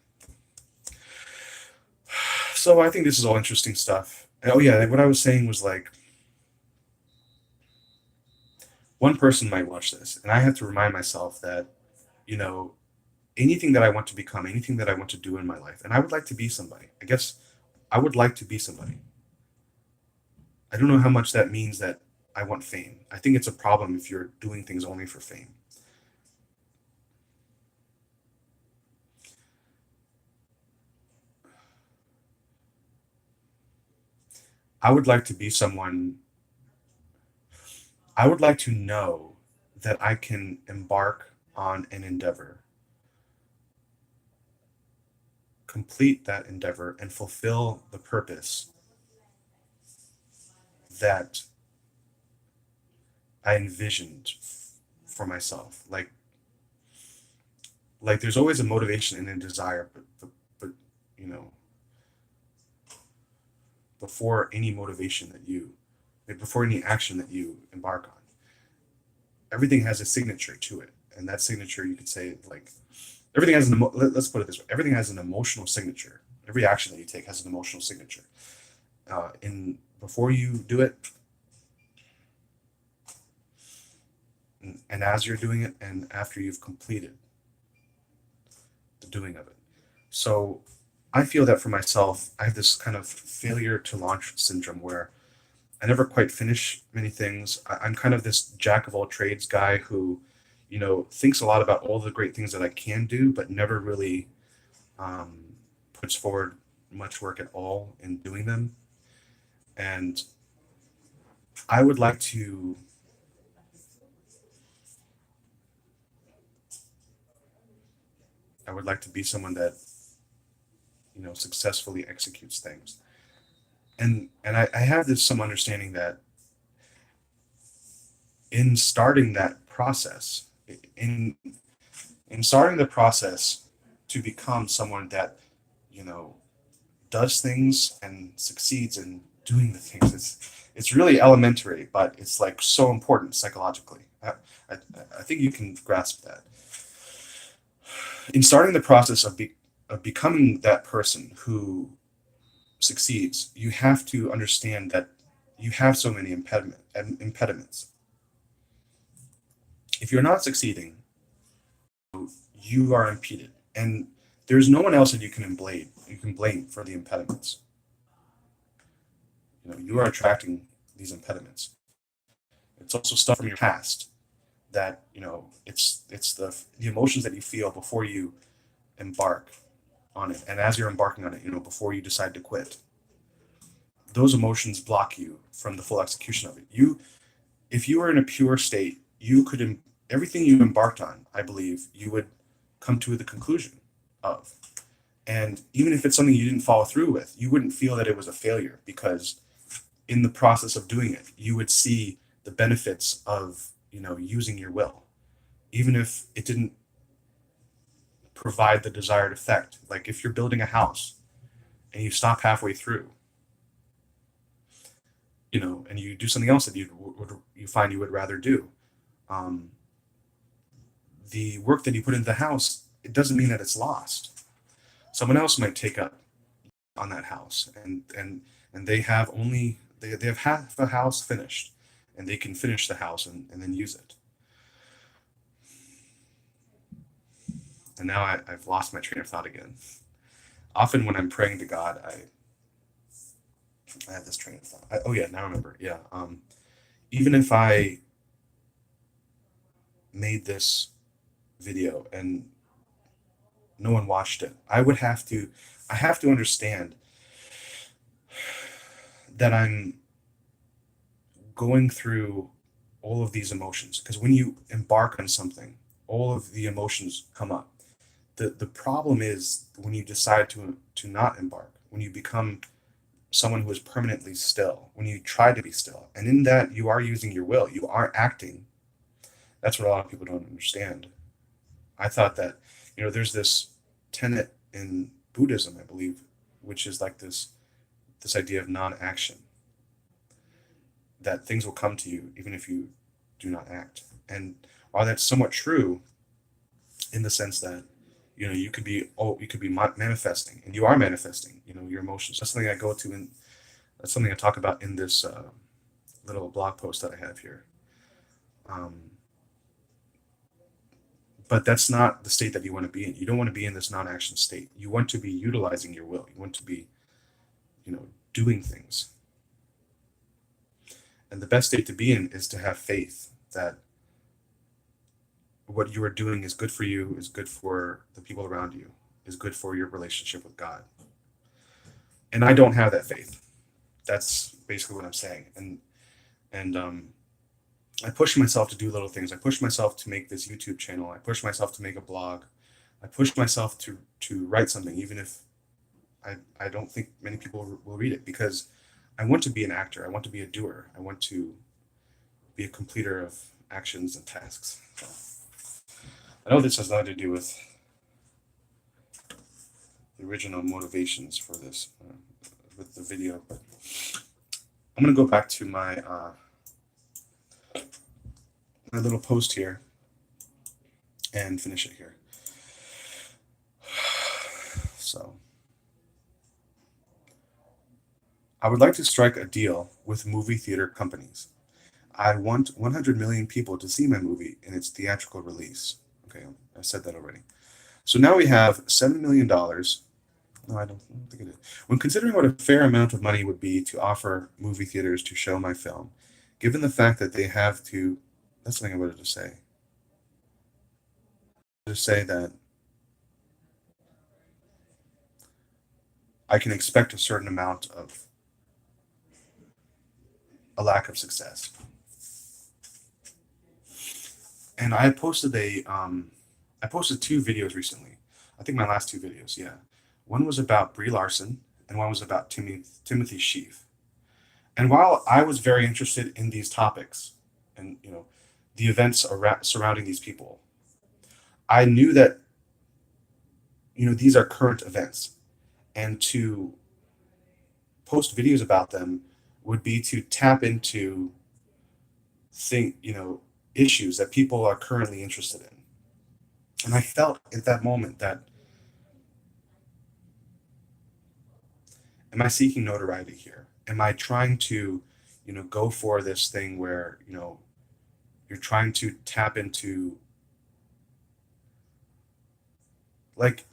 So I think this is all interesting stuff. Oh yeah, what I was saying was like one person might watch this, and I have to remind myself that you know anything that I want to become, anything that I want to do in my life, and I would like to be somebody. I guess I would like to be somebody. I don't know how much that means that I want fame. I think it's a problem if you're doing things only for fame. I would like to be someone, I would like to know that I can embark on an endeavor, complete that endeavor, and fulfill the purpose that I envisioned for myself. Like there's always a motivation and a desire, but you know, before any motivation that you, like, before any action that you embark on, everything has a signature to it, and that signature you could say like everything has let's put it this way: everything has an emotional signature. Every action that you take has an emotional signature. In Before you do it, and as you're doing it, and after you've completed the doing of it. So I feel that for myself, I have this kind of failure to launch syndrome where I never quite finish many things. I'm kind of this jack of all trades guy who, thinks a lot about all the great things that I can do, but never really puts forward much work at all in doing them. And I would like to, I would like to be someone that successfully executes things. And I have this some understanding that in starting that process, in in starting the process to become someone that you know does things and succeeds in doing the things, it's really elementary, but it's like so important psychologically. I, I think you can grasp that. In starting the process of becoming that person who succeeds, you have to understand that you have so many impediments. If you're not succeeding, you are impeded, and there's no one else that you can blame for the impediments. You are attracting these impediments. It's also stuff from your past that it's the emotions that you feel before you embark on it, and as you're embarking on it, before you decide to quit. Those emotions block you from the full execution of it. If you were in a pure state, you could everything you embarked on, I believe, you would come to the conclusion of. And even if it's something you didn't follow through with, you wouldn't feel that it was a failure, because in the process of doing it, you would see the benefits of using your will, even if it didn't provide the desired effect. Like if you're building a house and you stop halfway through, and you do something else that you find you would rather do. Um, the work that you put into the house, it doesn't mean that it's lost. Someone else might take up on that house, and they have half a house finished, and they can finish the house and then use it. And now I've lost my train of thought again. Often when I'm praying to God, I have this train of thought. Oh yeah, now I remember. Yeah. Even if I made this video and no one watched it, I have to understand that I'm going through all of these emotions, because when you embark on something, all of the emotions come up. The problem is when you decide to not embark, when you become someone who is permanently still, when you try to be still, and in that you are using your will, you are acting. That's what a lot of people don't understand. I thought that, there's this tenet in Buddhism, I believe, which is like this idea of non-action, that things will come to you even if you do not act. And while that's somewhat true, in the sense that you could be manifesting, and you are manifesting, your emotions. That's something I go to, and that's something I talk about in this little blog post that I have here. Um, but that's not the state that you want to be in. You don't want to be in this non-action state. You want to be utilizing your will. You want to be, doing things. And the best state to be in is to have faith that what you are doing is good for you, is good for the people around you, is good for your relationship with God. And I don't have that faith. That's basically what I'm saying. And I push myself to do little things. I push myself to make this YouTube channel. I push myself to make a blog. I push myself to write something, even if I don't think many people will read it, because I want to be an actor. I want to be a doer. I want to be a completer of actions and tasks. So, I know this has nothing to do with the original motivations for this, with the video, but I'm going to go back to my little post here and finish it here. So, I would like to strike a deal with movie theater companies. I want 100 million people to see my movie in its theatrical release. Okay, I said that already. So now we have $7 million. No, I don't think it is. When considering what a fair amount of money would be to offer movie theaters to show my film, given the fact that they have to, that's something I wanted to say. To say that I can expect a certain amount of a lack of success. And I posted I posted two videos recently. I think my last two videos, yeah. One was about Brie Larson, and one was about Timothy Sheaf. And while I was very interested in these topics, and the events surrounding these people, I knew that these are current events, and to post videos about them would be to tap into issues that people are currently interested in. And I felt at that moment that, am I seeking notoriety here? Am I trying to, go for this thing where, you're trying to tap into, like,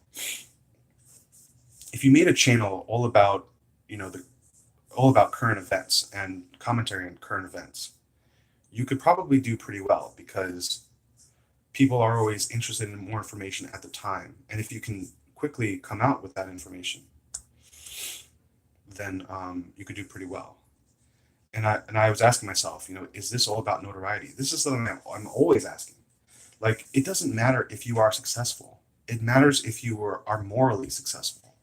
if you made a channel all about, all about current events and commentary on current events, you could probably do pretty well, because people are always interested in more information at the time. And if you can quickly come out with that information, then you could do pretty well. And I was asking myself, is this all about notoriety? This is something I'm always asking. Like, it doesn't matter if you are successful. It matters if you are morally successful,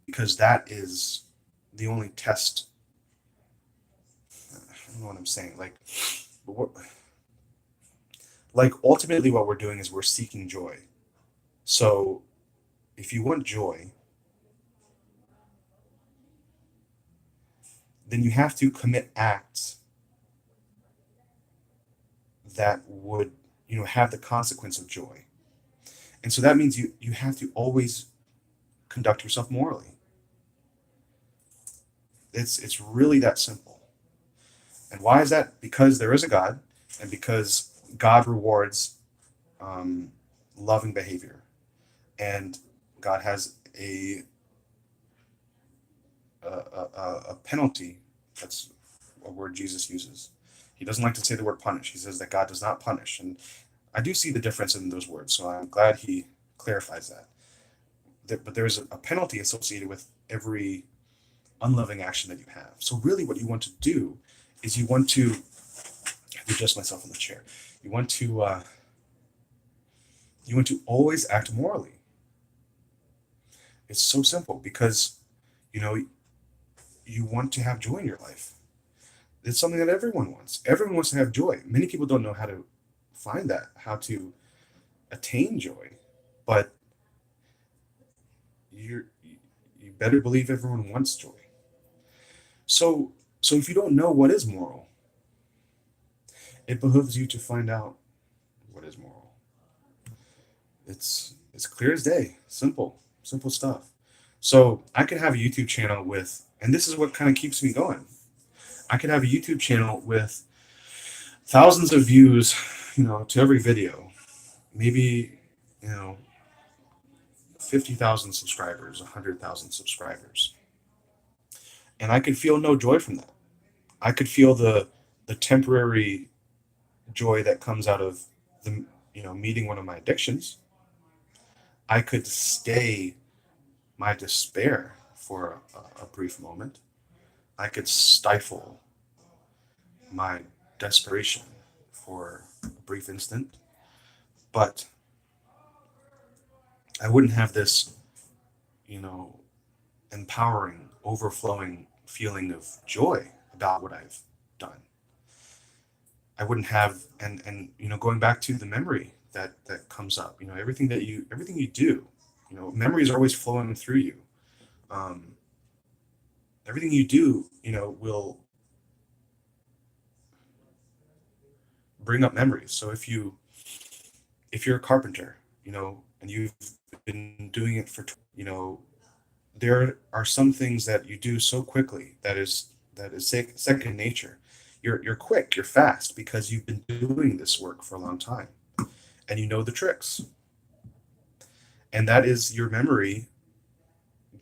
because that is the only test. I don't know what I'm saying. Like ultimately what we're doing is we're seeking joy. So if you want joy, then you have to commit acts that would, have the consequence of joy. And so that means you have to always conduct yourself morally. It's really that simple. And why is that? Because there is a God, and because God rewards um, loving behavior, and God has a penalty. That's a word Jesus uses. He doesn't like to say the word punish. He says that God does not punish, and I do see the difference in those words. So I'm glad he clarifies that. But there's a penalty associated with every unloving action that you have. So really, what you want to do is you want to I have to adjust myself in the chair. You want to always act morally. It's so simple because you know you want to have joy in your life. It's something that everyone wants. Everyone wants to have joy. Many people don't know how to find that, how to attain joy. But you better believe everyone wants joy. So so if you don't know what is moral, it behooves you to find out what is moral. It's clear as day. Simple stuff. So I could have a YouTube channel with, and this is what kind of keeps me going. I could have a YouTube channel with thousands of views, to every video. Maybe, you know, 50,000 subscribers, 100,000 subscribers. And I could feel no joy from that. I could feel the temporary joy that comes out of the, meeting one of my addictions. I could stay my despair for a brief moment. I could stifle my desperation for a brief instant, but I wouldn't have this, you know, empowering, overflowing feeling of joy about what I've done. I wouldn't have, and going back to the memory that comes up, everything you do, memories are always flowing through you. Um, Everything you do, will bring up memories. So if you're a carpenter, and you've been doing it for, there are some things that you do so quickly that is second nature. You're quick, you're fast because you've been doing this work for a long time, and you know the tricks, and that is your memory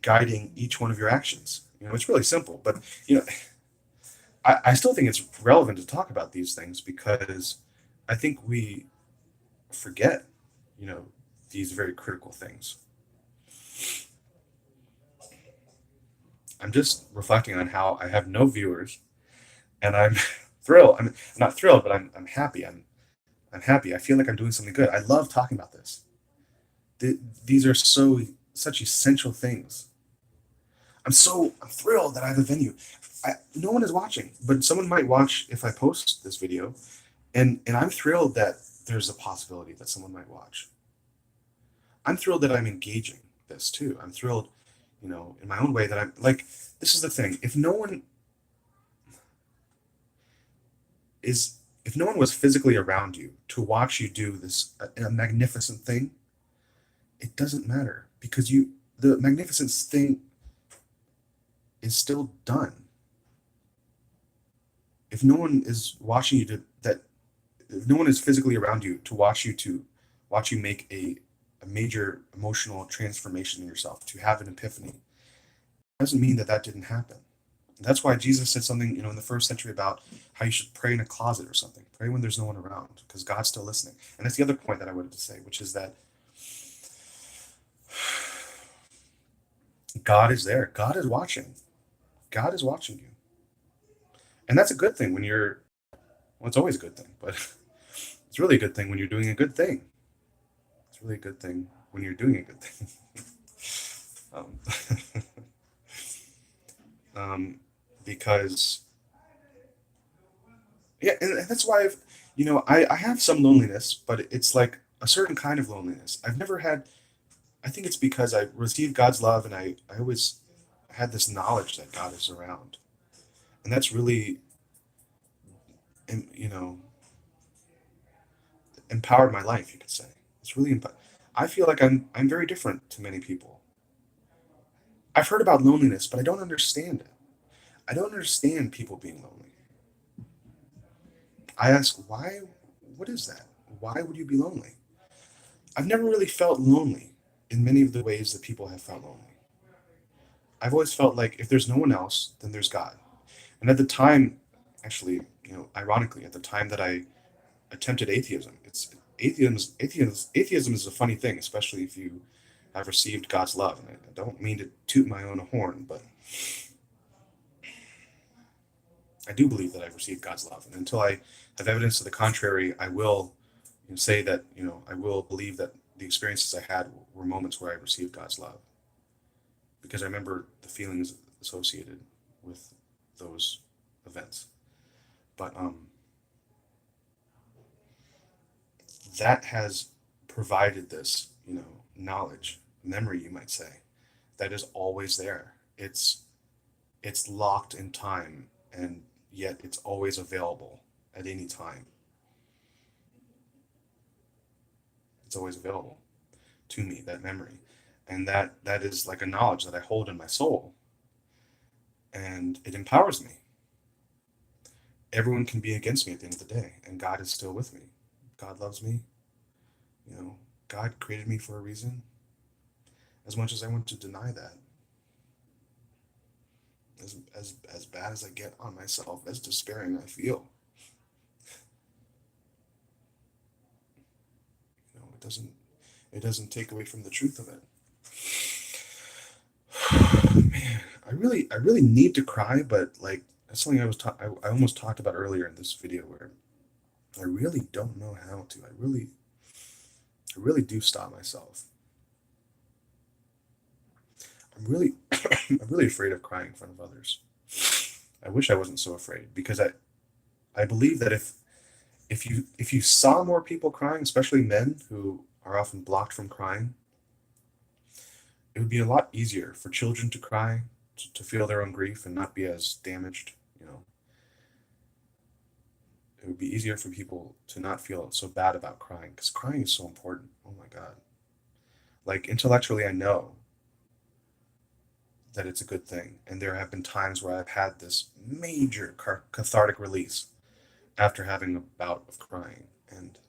guiding each one of your actions. It's really simple, but you know, I still think it's relevant to talk about these things because I think we forget, you know, these very critical things. I'm just reflecting on how I have no viewers, and I'm thrilled. I'm not thrilled, but I'm happy. I'm happy. I feel like I'm doing something good. I love talking about this. These are such essential things. I'm thrilled that I have a venue. No one is watching, but someone might watch if I post this video, and I'm thrilled that there's a possibility that someone might watch. I'm thrilled that I'm engaging this too. I'm thrilled, in my own way that I'm like. This is the thing. Is if no one was physically around you to watch you do this a magnificent thing, it doesn't matter because the magnificent thing is still done. If no one is watching you to that if no one is physically around you to watch you make a major emotional transformation in yourself, to have an epiphany, it doesn't mean that didn't happen. That's why Jesus said something, in the first century about how you should pray in a closet or something. Pray when there's no one around, because God's still listening. And that's the other point that I wanted to say, which is that God is there. God is watching. God is watching you. And that's a good thing well, it's always a good thing, but it's really a good thing when you're doing a good thing. It's really a good thing when you're doing a good thing. um, because yeah, and that's why I have some loneliness, but it's like a certain kind of loneliness. I've never had I think it's because I received God's love, and I always had this knowledge that God is around. And that's really, you know, empowered my life, you could say. It's really, I feel like I'm very different to many people. I've heard about loneliness, but I don't understand it. I don't understand people being lonely. I ask, why? What is that? Why would you be lonely? I've never really felt lonely in many of the ways that people have felt lonely. I've always felt like if there's no one else, then there's God. And at the time, actually, ironically, at the time that I attempted atheism, atheism is a funny thing, especially if you have received God's love. And I don't mean to toot my own horn, but I do believe that I've received God's love. And until I have evidence to the contrary, I will say that, I will believe that the experiences I had were moments where I received God's love, because I remember the feelings associated with those events. But that has provided this, knowledge, memory, you might say, that is always there. It's locked in time, and yet it's always available at any time. It's always available to me, that memory. And that is like a knowledge that I hold in my soul, and it empowers me. Everyone can be against me at the end of the day, and God is still with me. God loves me. God created me for a reason. As much as I want to deny that, as bad as I get on myself, as despairing I feel, it doesn't take away from the truth of it. Man, I really need to cry, but like that's something I almost talked about earlier in this video, where I really don't know how to. I really do stop myself. I'm really I'm really afraid of crying in front of others. I wish I wasn't so afraid, because I believe that if you saw more people crying, especially men who are often blocked from crying, it would be a lot easier for children to cry, to feel their own grief and not be as damaged. It would be easier for people to not feel so bad about crying, because crying is so important. Oh my God. Like intellectually, I know that it's a good thing. And there have been times where I've had this major cathartic release after having a bout of crying. And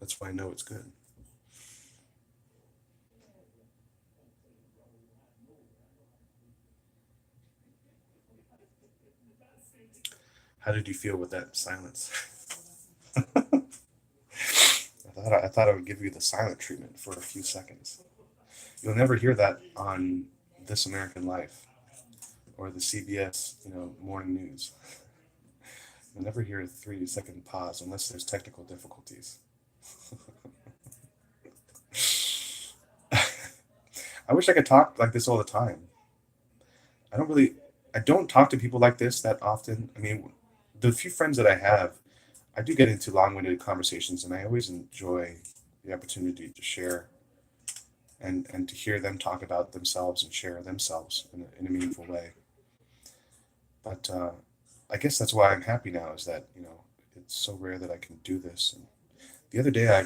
that's why I know it's good. How did you feel with that silence? I thought I would give you the silent treatment for a few seconds. You'll never hear that on This American Life or the CBS, morning news. You'll never hear a 3-second pause unless there's technical difficulties. I wish I could talk like this all the time. I don't really, I don't talk to people like this that often. I mean, the few friends that I have, I do get into long-winded conversations, and I always enjoy the opportunity to share and to hear them talk about themselves and share themselves in a meaningful way. But I guess that's why I'm happy now, is that it's so rare that I can do this. And the other day I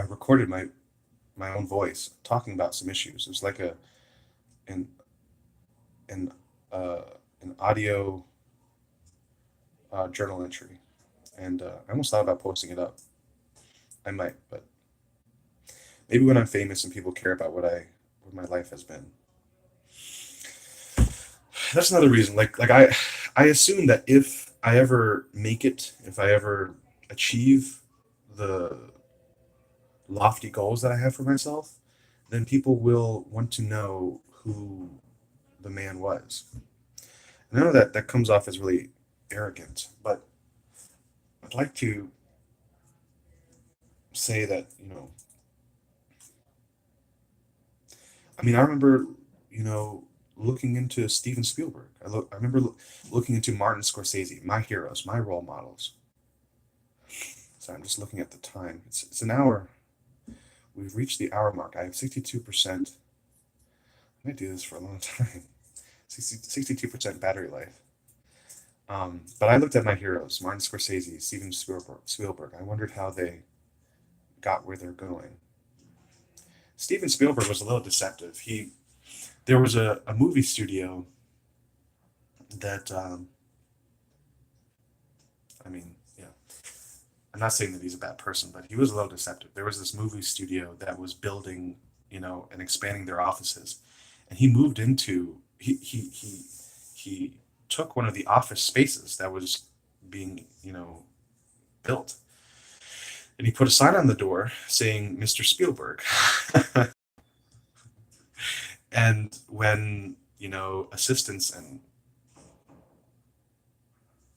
recorded my own voice talking about some issues. It was like an an uh, an audio journal entry, and I almost thought about posting it up. I might, but maybe when I'm famous and people care about what my life has been. That's another reason. Like I assume that if I ever make it, if I ever achieve the lofty goals that I have for myself, then people will want to know who the man was. And I know that that comes off as really arrogant, but I'd like to say that, I mean, I remember, you know, looking into Steven Spielberg. I remember looking into Martin Scorsese, my heroes, my role models. So I'm just looking at the time. It's an hour. We've reached the hour mark. I have 62%. I might do this for a long time. 62% battery life. But I looked at my heroes, Martin Scorsese, Steven Spielberg. I wondered how they got where they're going. Steven Spielberg was a little deceptive. There was a movie studio that, I mean, yeah, I'm not saying that he's a bad person, but he was a little deceptive. There was this movie studio that was building, and expanding their offices, and he moved into he took one of the office spaces that was being, built, and he put a sign on the door saying Mr. Spielberg. And when, assistants and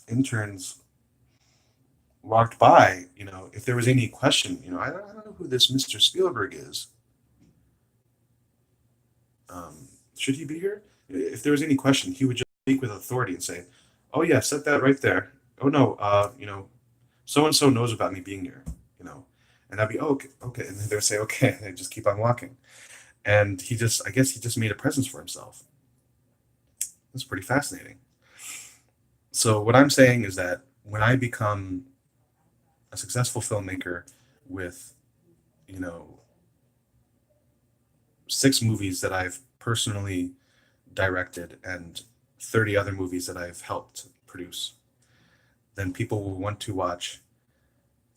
interns walked by, if there was any question, I don't know who this Mr. Spielberg is. Should he be here? If there was any question, he would just speak with authority and say, "Oh yeah, set that right there. Oh no, so and so knows about me being here." You know, and I'd be, "Oh, okay, okay," and then they would say, "Okay," and they'd just keep on walking. And I guess he just made a presence for himself. That's pretty fascinating. So what I'm saying is that when I become a successful filmmaker with, you know, 6 movies that I've personally directed and 30 other movies that I've helped produce, then people will want to watch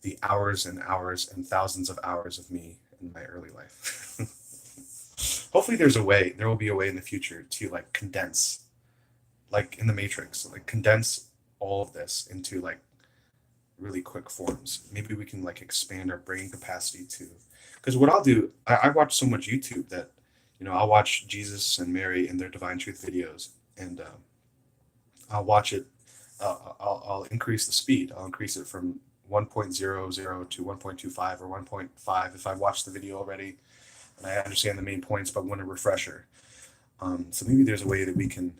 the hours and hours and thousands of hours of me in my early life. Hopefully there will be a way in the future to like condense, like in the Matrix, like condense all of this into like really quick forms. Maybe we can like expand our brain capacity to, because what I'll do, I watch so much YouTube that, I'll watch Jesus and Mary and their divine truth videos, and I'll watch it. I'll increase the speed. I'll increase it from 1.00 to 1.25 or 1.5 if I watched the video already and I understand the main points but want a refresher. So maybe there's a way that we can.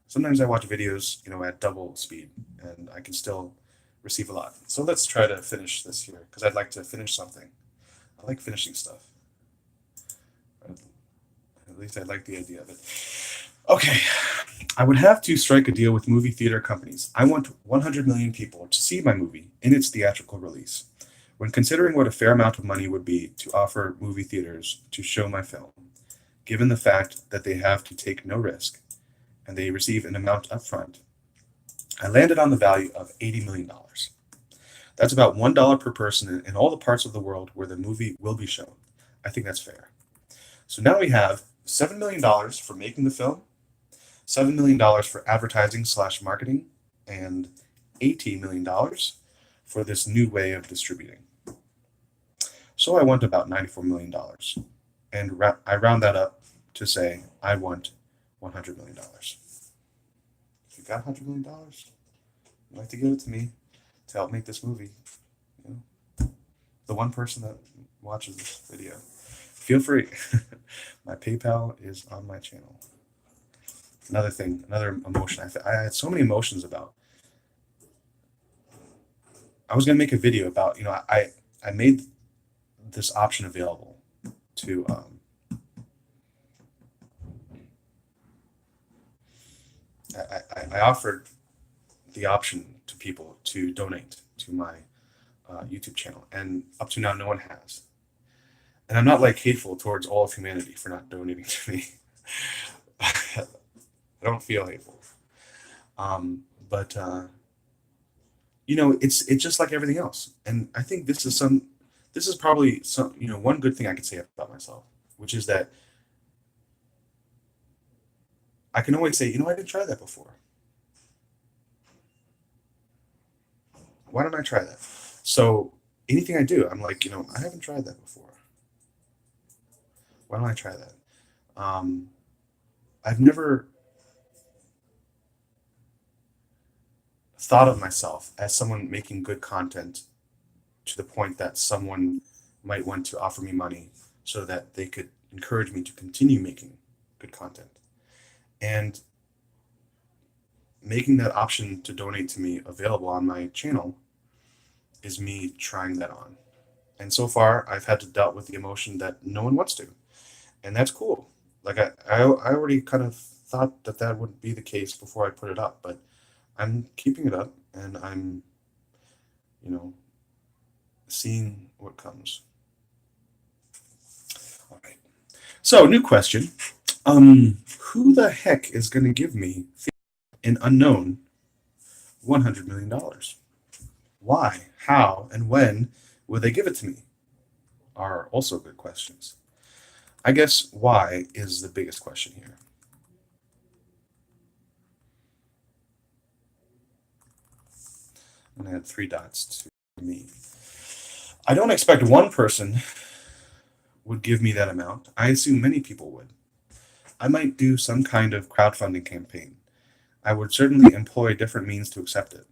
Sometimes I watch videos, at double speed, and I can still receive a lot. So let's try to finish this here because I'd like to finish something. I like finishing stuff. At least I like the idea of it. Okay, I would have to strike a deal with movie theater companies. I want 100 million people to see my movie in its theatrical release. When considering what a fair amount of money would be to offer movie theaters to show my film, given the fact that they have to take no risk and they receive an amount upfront, I landed on the value of $80 million. That's about $1 per person in all the parts of the world where the movie will be shown. I think that's fair. So now we have $7 million for making the film, $7 million for advertising/marketing, and $18 million for this new way of distributing. So I want about $94 million. And I round that up to say I want $100 million. If you got $100 million, you'd like to give it to me to help make this movie. The one person that watches this video, feel free. My PayPal is on my channel. Another thing, another emotion. I had so many emotions about. I was gonna make a video about, I made this option available to I offered the option to people to donate to my YouTube channel, and up to now, no one has. And I'm not like hateful towards all of humanity for not donating to me. I don't feel hateful, but it's just like everything else. And I think this is probably some, one good thing I could say about myself, which is that I can always say, I didn't try that before. Why don't I try that? So anything I do, I'm like, I haven't tried that before. Why don't I try that? Um, I've never thought of myself as someone making good content to the point that someone might want to offer me money so that they could encourage me to continue making good content. And making that option to donate to me available on my channel is me trying that on. And so far, I've had to dealt with the emotion that no one wants to, and that's cool. Like I already kind of thought that that would be the case before I put it up, but I'm keeping it up, and I'm, you know, seeing what comes. All right. So, new question. Who the heck is going to give me an unknown $100 million? Why, how, and when will they give it to me? Are also good questions. I guess why is the biggest question here. I'm going to add three dots to me. I don't expect one person would give me that amount. I assume many people would. I might do some kind of crowdfunding campaign. I would certainly employ different means to accept it.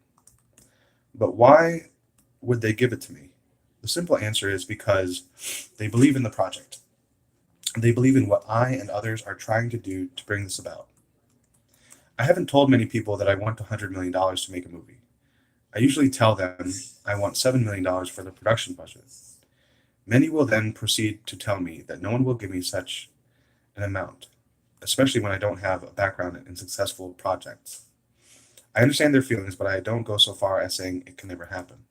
But why would they give it to me? The simple answer is because they believe in the project. They believe in what I and others are trying to do to bring this about. I haven't told many people that I want $100 million to make a movie. I usually tell them I want $7 million for the production budget. Many will then proceed to tell me that no one will give me such an amount, especially when I don't have a background in successful projects. I understand their feelings, but I don't go so far as saying it can never happen.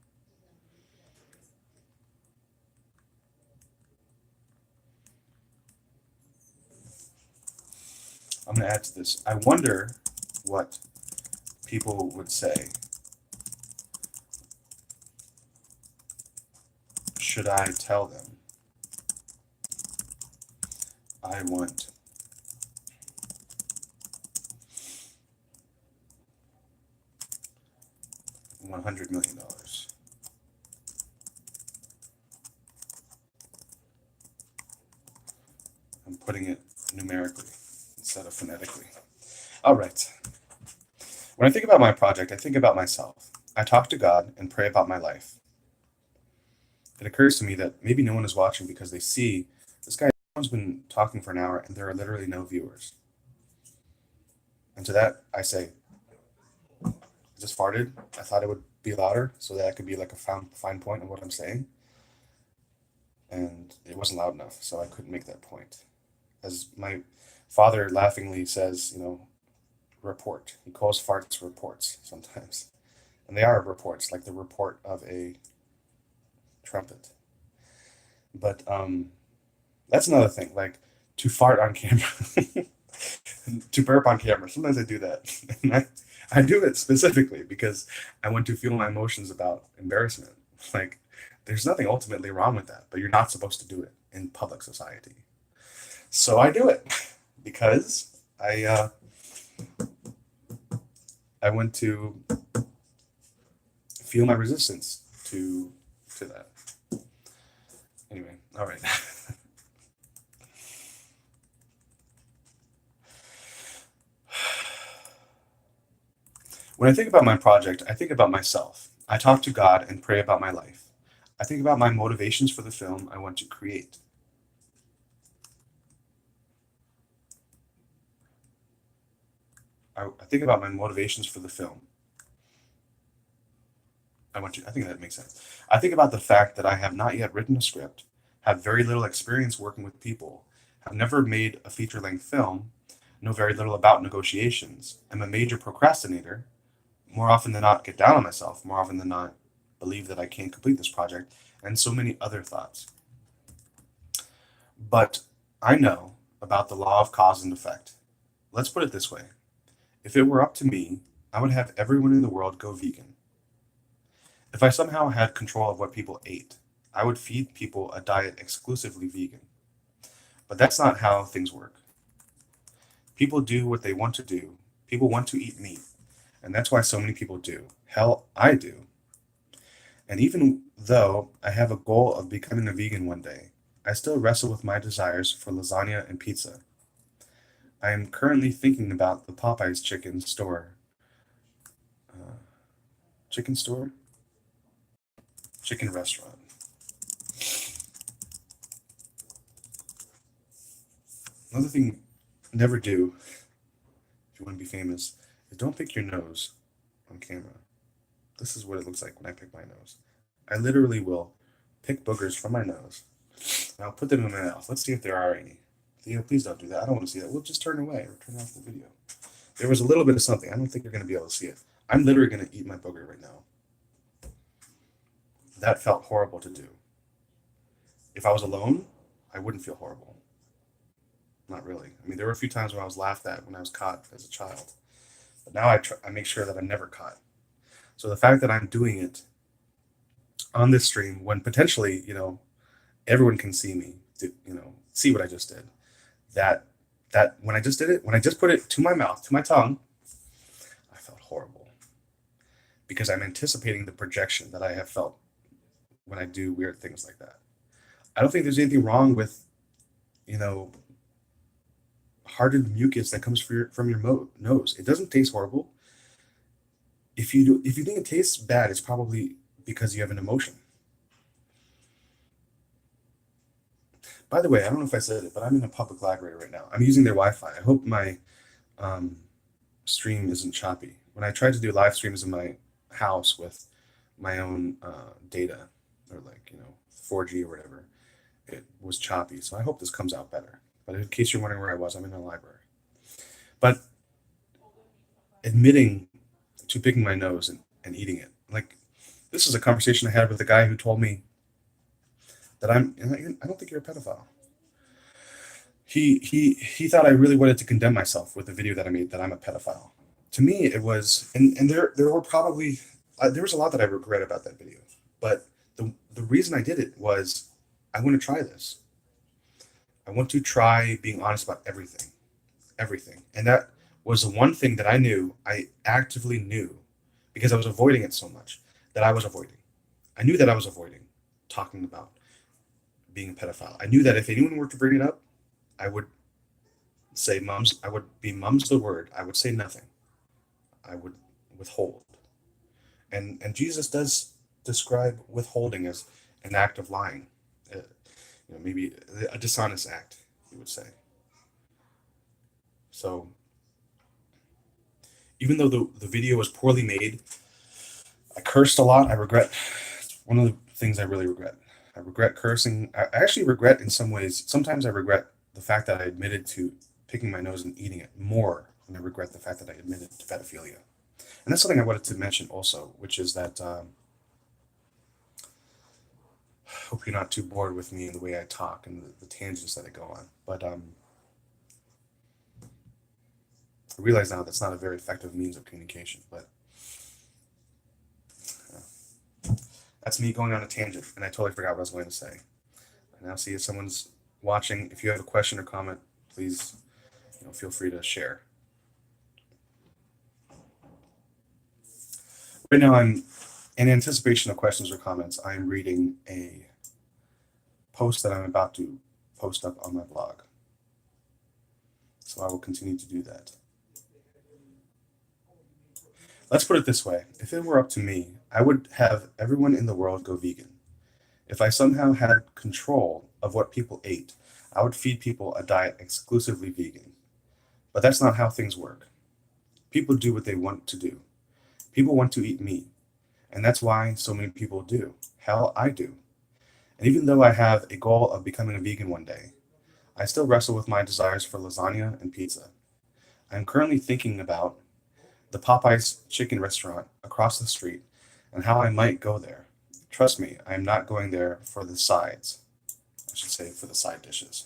I'm going to add to this. I wonder what people would say. Should I tell them I want $100 million? I'm putting it numerically instead of phonetically. All right. When I think about my project, I think about myself. I talk to God and pray about my life. It occurs to me that maybe no one is watching because they see this guy has been talking for an hour and there are literally no viewers. And to that, I say, I just farted. I thought it would be louder so that I could be like a fine point of what I'm saying. And it wasn't loud enough, so I couldn't make that point. As my father laughingly says, report. He calls farts reports sometimes. And they are reports, like the report of a trumpet. But that's another thing, like to fart on camera, to burp on camera. Sometimes I do that. And I do it specifically because I want to feel my emotions about embarrassment. Like, there's nothing ultimately wrong with that, but you're not supposed to do it in public society. So I do it because I want to feel my resistance to that. Anyway, all right. When I think about my project, I think about myself. I talk to God and pray about my life. I think about my motivations for the film I want to create. I think about my motivations for the film I want to. I think that makes sense. I think about the fact that I have not yet written a script, have very little experience working with people, have never made a feature length film, know very little about negotiations, am a major procrastinator, more often than not get down on myself, more often than not believe that I can't complete this project, and so many other thoughts. But I know about the law of cause and effect. Let's put it this way. If it were up to me, I would have everyone in the world go vegan. If I somehow had control of what people ate, I would feed people a diet exclusively vegan. But that's not how things work. People do what they want to do. People want to eat meat, and that's why so many people do. Hell, I do. And even though I have a goal of becoming a vegan one day, I still wrestle with my desires for lasagna and pizza. I am currently thinking about the Popeyes uh, chicken store, chicken restaurant. Another thing, never do if you want to be famous is don't pick your nose on camera. This is what it looks like when I pick my nose. I literally will pick boogers from my nose and I'll put them in my mouth. Let's see if there are any. Theo, please don't do that. I don't want to see that. We'll just turn away or turn off the video. There was a little bit of something. I don't think you're going to be able to see it. I'm literally going to eat my booger right now. That felt horrible to do. If I was alone, I wouldn't feel horrible. Not really. I mean, there were a few times when I was laughed at when I was caught as a child. But now I make sure that I'm never caught. So the fact that I'm doing it on this stream when potentially, everyone can see me, see what I just did. That when I just did it, when I just put it to my mouth, to my tongue, I felt horrible because I'm anticipating the projection that I have felt when I do weird things like that. I don't think there's anything wrong with, you know, hardened mucus that comes from your nose. It doesn't taste horrible. If you think it tastes bad, it's probably because you have an emotion. By the way, I don't know if I said it, but I'm in a public library right now. I'm using their Wi-Fi. I hope my um, stream isn't choppy. When I tried to do live streams in my house with my own data, or 4G or whatever, it was choppy. So I hope this comes out better. But in case you're wondering where I was, I'm in a library. But admitting to picking my nose and eating it, this is a conversation I had with a guy who told me that I don't think you're a pedophile. He thought I really wanted to condemn myself with the video that I made that I'm a pedophile. To me, it was, and there were probably there was a lot that I regret about that video, but the reason I did it was I want to try this. I want to try being honest about everything, and that was the one thing that I actively knew, because I was avoiding it so much, that I was avoiding. I knew that I was avoiding talking about being a pedophile. I knew that if anyone were to bring it up, I would say mums. I would be mums the word. I would say nothing. I would withhold. And Jesus does describe withholding as an act of lying. Maybe a dishonest act, he would say. So even though the video was poorly made, I cursed a lot. I regret. It's one of the things I really regret. I regret cursing. I actually regret in some ways. Sometimes I regret the fact that I admitted to picking my nose and eating it more than I regret the fact that I admitted to pedophilia. And that's something I wanted to mention also, which is that I hope you're not too bored with me and the way I talk and the tangents that I go on. But I realize now that's not a very effective means of communication. But that's me going on a tangent, and I totally forgot what I was going to say. I now see if someone's watching. If you have a question or comment, please feel free to share. Right now, I'm in anticipation of questions or comments. I'm reading a post that I'm about to post up on my blog. So I will continue to do that. Let's put it this way. If it were up to me, I would have everyone in the world go vegan. If I somehow had control of what people ate, I would feed people a diet exclusively vegan. But that's not how things work. People do what they want to do. People want to eat meat. And that's why so many people do. Hell, I do. And even though I have a goal of becoming a vegan one day, I still wrestle with my desires for lasagna and pizza. I'm currently thinking about the Popeye's chicken restaurant across the street and how I might go there. Trust me, I am not going there for the sides. I should say for the side dishes.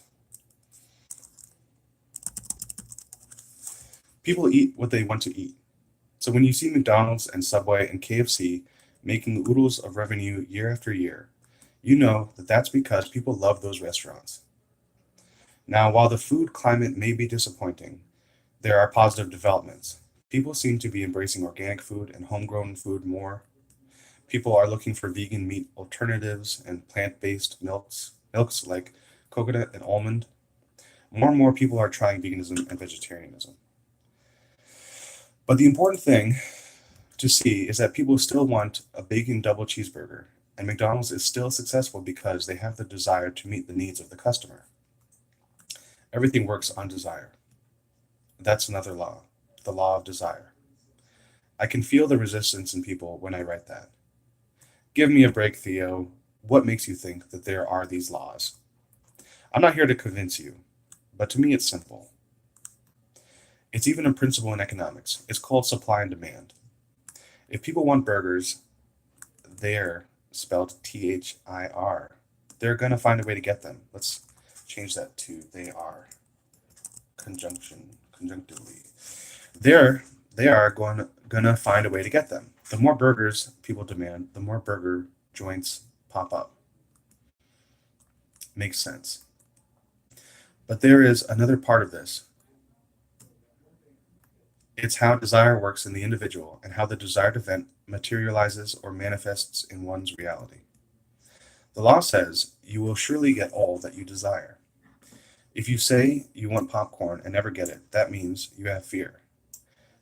People eat what they want to eat. So when you see McDonald's and Subway and KFC making oodles of revenue year after year, you know that that's because people love those restaurants. Now, while the food climate may be disappointing, there are positive developments. People seem to be embracing organic food and homegrown food more. People are looking for vegan meat alternatives and plant-based milks like coconut and almond. More and more people are trying veganism and vegetarianism. But the important thing to see is that people still want a bacon double cheeseburger, and McDonald's is still successful because they have the desire to meet the needs of the customer. Everything works on desire. That's another law, the law of desire. I can feel the resistance in people when I write that. Give me a break, Theo. What makes you think that there are these laws? I'm not here to convince you, but to me it's simple. It's even a principle in economics. It's called supply and demand. If people want burgers, they're spelled THIR. They're going to find a way to get them. Let's change that to they are conjunctively. They're they are gonna find a way to get them. The more burgers people demand, the more burger joints pop up. Makes sense. But there is another part of this. It's how desire works in the individual and how the desired event materializes or manifests in one's reality. The law says you will surely get all that you desire. If you say you want popcorn and never get it, that means you have fear.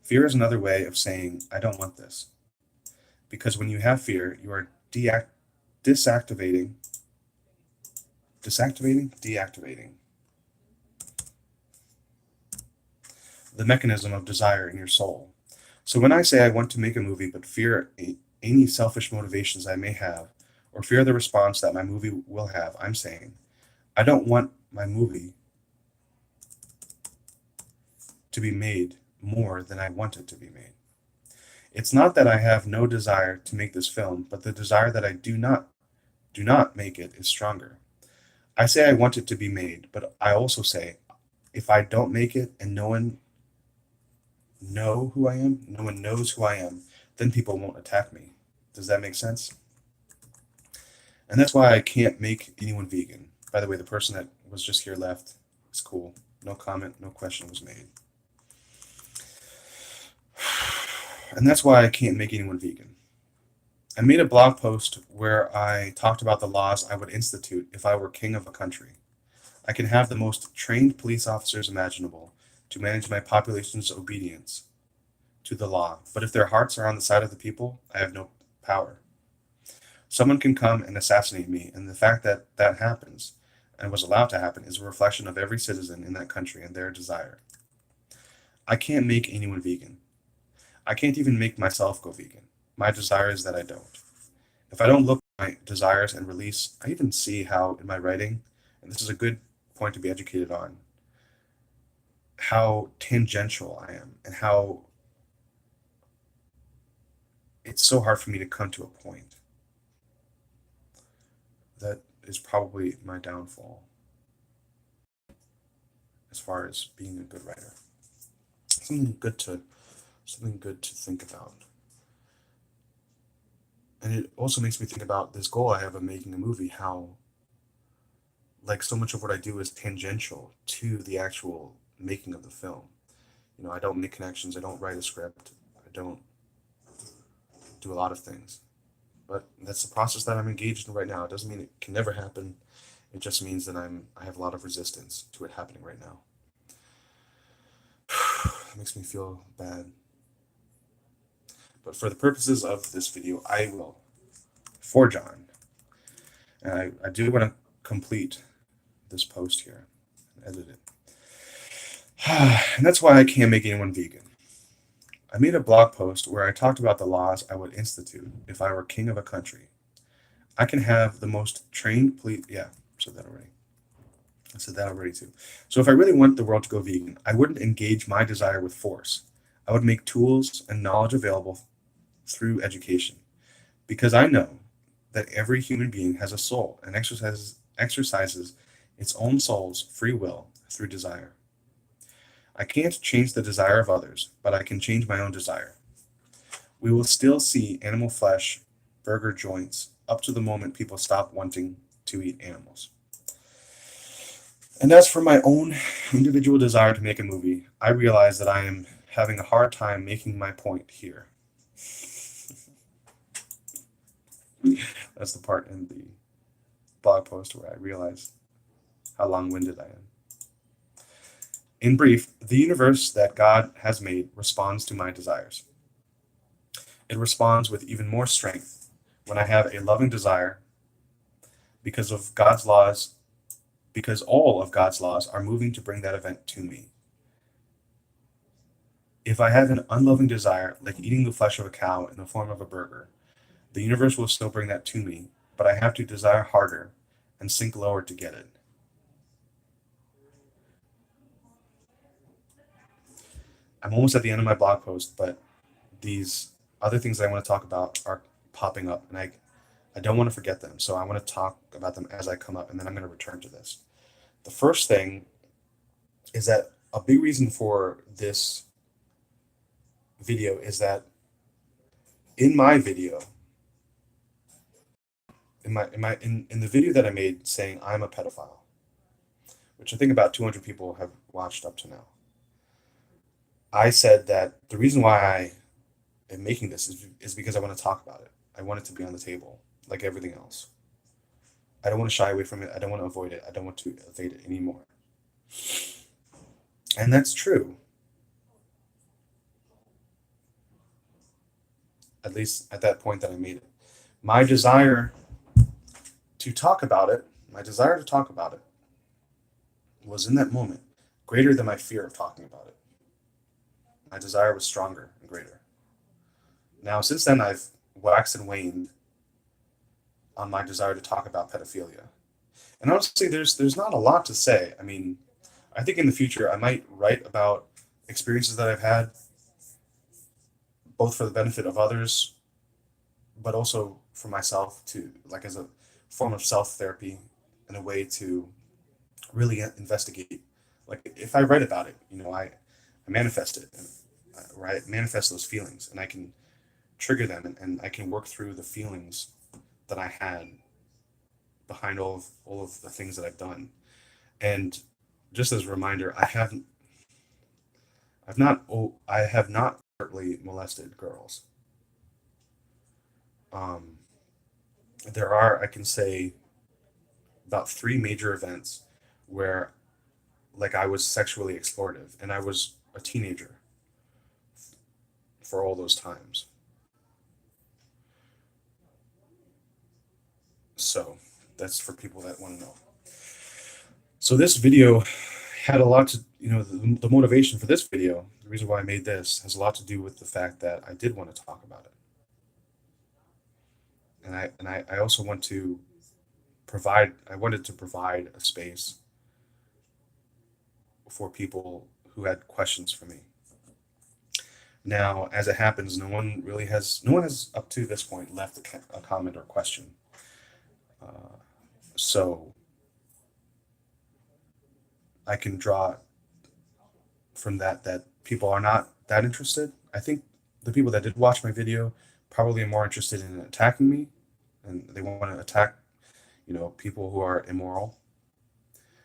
Fear is another way of saying, I don't want this. Because when you have fear, you are disactivating, deactivating the mechanism of desire in your soul. So when I say I want to make a movie but fear any selfish motivations I may have, or fear the response that my movie will have, I'm saying, I don't want my movie to be made more than I want it to be made. It's not that I have no desire to make this film, but the desire that I do not make it is stronger. I say I want it to be made, but I also say if I don't make it and no one knows who I am, then people won't attack me. Does that make sense? And that's why I can't make anyone vegan. By the way, the person that was just here left. It's cool. No comment, no question was made. And that's why I can't make anyone vegan. I made a blog post where I talked about the laws I would institute if I were king of a country. I can have the most trained police officers imaginable to manage my population's obedience to the law, but if their hearts are on the side of the people, I have no power. Someone can come and assassinate me, and the fact that that happens and was allowed to happen is a reflection of every citizen in that country and their desire. I can't make anyone vegan. I can't even make myself go vegan. My desire is that I don't. If I don't look at my desires and release, I even see how in my writing, and this is a good point to be educated on, how tangential I am and how it's so hard for me to come to a point. That is probably my downfall as far as being a good writer. Something good to think about. And it also makes me think about this goal I have of making a movie, how like so much of what I do is tangential to the actual making of the film. I don't make connections, I don't write a script, I don't do a lot of things. But that's the process that I'm engaged in right now. It doesn't mean it can never happen. It just means that I have a lot of resistance to it happening right now. It makes me feel bad. But for the purposes of this video, I will forge on. And I do want to complete this post here and edit it. And that's why I can't make anyone vegan. I made a blog post where I talked about the laws I would institute if I were king of a country. I can have the most trained police. Yeah, said that already. I said that already too. So if I really want the world to go vegan, I wouldn't engage my desire with force. I would make tools and knowledge available through education, because I know that every human being has a soul and exercises its own soul's free will through desire. I can't change the desire of others, but I can change my own desire. We will still see animal flesh, burger joints, up to the moment people stop wanting to eat animals. And as for my own individual desire to make a movie, I realize that I am having a hard time making my point here. That's the part in the blog post where I realize how long-winded I am. In brief, the universe that God has made responds to my desires. It responds with even more strength when I have a loving desire because all of God's laws are moving to bring that event to me. If I have an unloving desire, like eating the flesh of a cow in the form of a burger, The universe will still bring that to me, but I have to desire harder and sink lower to get it. I'm almost at the end of my blog post, but these other things that I want to talk about are popping up, and I don't want to forget them. So I want to talk about them as I come up, and then I'm going to return to this. The first thing is that a big reason for this video is that in my video, in the video that I made saying I'm a pedophile, which I think about 200 people have watched up to now, I said that the reason why I am making this is because I want to talk about it. I want it to be on the table, like everything else. I don't want to shy away from it. I don't want to avoid it. I don't want to evade it anymore. And that's true. At least at that point that I made it. My desire to talk about it, was in that moment greater than my fear of talking about it. My desire was stronger and greater. Now, since then, I've waxed and waned on my desire to talk about pedophilia. And honestly, there's not a lot to say. I mean, I think in the future I might write about experiences that I've had, both for the benefit of others, but also for myself to, like, as a form of self therapy and a way to really investigate. Like, if I write about it, I manifest it, right? Manifest those feelings, and I can trigger them, and I can work through the feelings that I had behind all of the things that I've done. And just as a reminder, I have not overtly molested girls. Um, there are, I can say, about three major events where, like, I was sexually explorative, and I was a teenager for all those times. So that's for people that want to know. So this video had a lot to, the motivation for this video, the reason why I made this has a lot to do with the fact that I did want to talk about it. And I also I wanted to provide a space for people who had questions for me. Now, as it happens, no one has up to this point left a comment or question. So I can draw from that people are not that interested. I think the people that did watch my video probably are more interested in attacking me, and they want to attack, people who are immoral,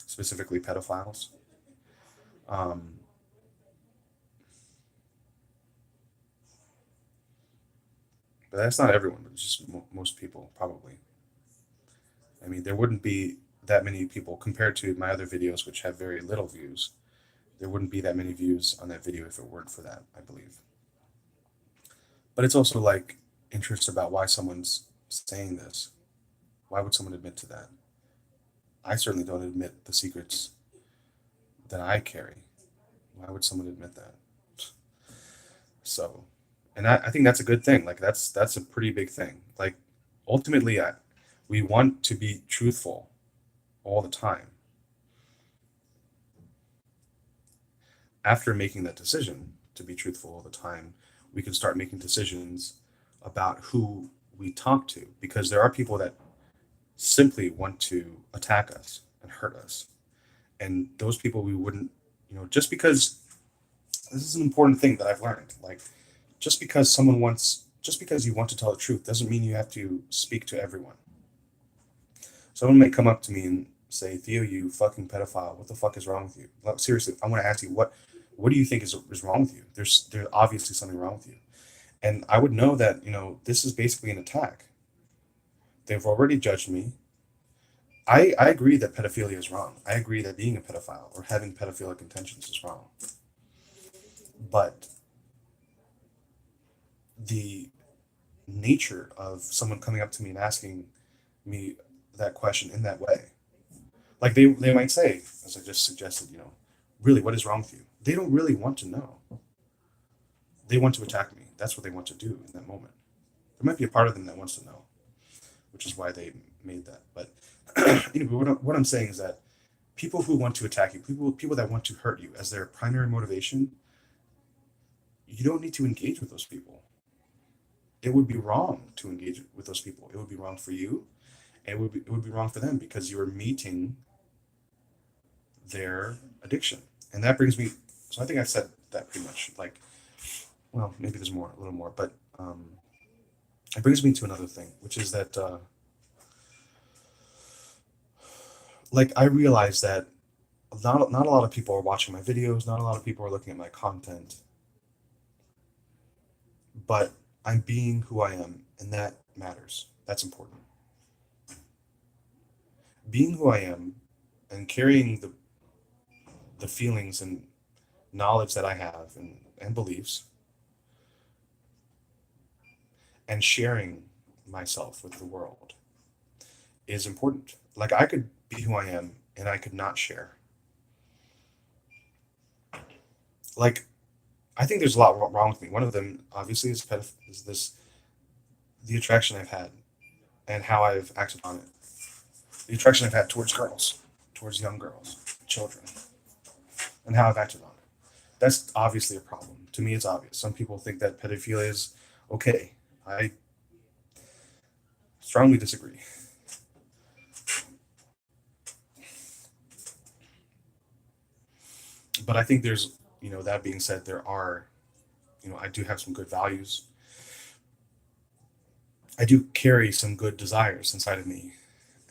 specifically pedophiles. Um, but that's not everyone, but just most people probably. I mean, there wouldn't be that many people compared to my other videos, which have very little views. There wouldn't be that many views on that video if it weren't for that, I believe. But it's also like interest about why someone's saying this. Why would someone admit to that? I certainly don't admit the secrets that I carry. Why would someone admit that? So, and I think that's a good thing. Like, that's a pretty big thing. Like, ultimately, we want to be truthful all the time. After making that decision to be truthful all the time, we can start making decisions about who we talk to, because there are people that simply want to attack us and hurt us. And those people we wouldn't, just because this is an important thing that I've learned. Like, just because you want to tell the truth doesn't mean you have to speak to everyone. Someone may come up to me and say, Theo, you fucking pedophile, what the fuck is wrong with you? Like, seriously, I want to ask you, what do you think is wrong with you? There's obviously something wrong with you. And I would know that, this is basically an attack. They've already judged me. I agree that pedophilia is wrong. I agree that being a pedophile or having pedophilic intentions is wrong. But the nature of someone coming up to me and asking me that question in that way, like they might say, as I just suggested, really, what is wrong with you? They don't really want to know. They want to attack me. That's what they want to do in that moment. there might be a part of them that wants to know, which is why they made that. But anyway, what I'm saying is that people who want to attack you, people that want to hurt you as their primary motivation, you don't need to engage with those people. It would be wrong to engage with those people. It would be wrong for you, and it would be wrong for them because you are meeting their addiction. And that brings me. So I think I've said that pretty much. Like, well, maybe there's more, a little more, but it brings me to another thing, which is that like I realize that not a lot of people are watching my videos, not a lot of people are looking at my content, but I'm being who I am, and that matters. That's important. Being who I am and carrying the feelings and knowledge that I have and beliefs and sharing myself with the world is important. Like I could be who I am and I could not share. Like I think there's a lot wrong with me. One of them obviously is this the attraction I've had and how I've acted on it. The attraction I've had towards girls, towards young girls, children, and how I've acted on it. That's obviously a problem. To me, it's obvious. Some people think that pedophilia is okay. I strongly disagree. But I think there's, that being said, there are, I do have some good values. I do carry some good desires inside of me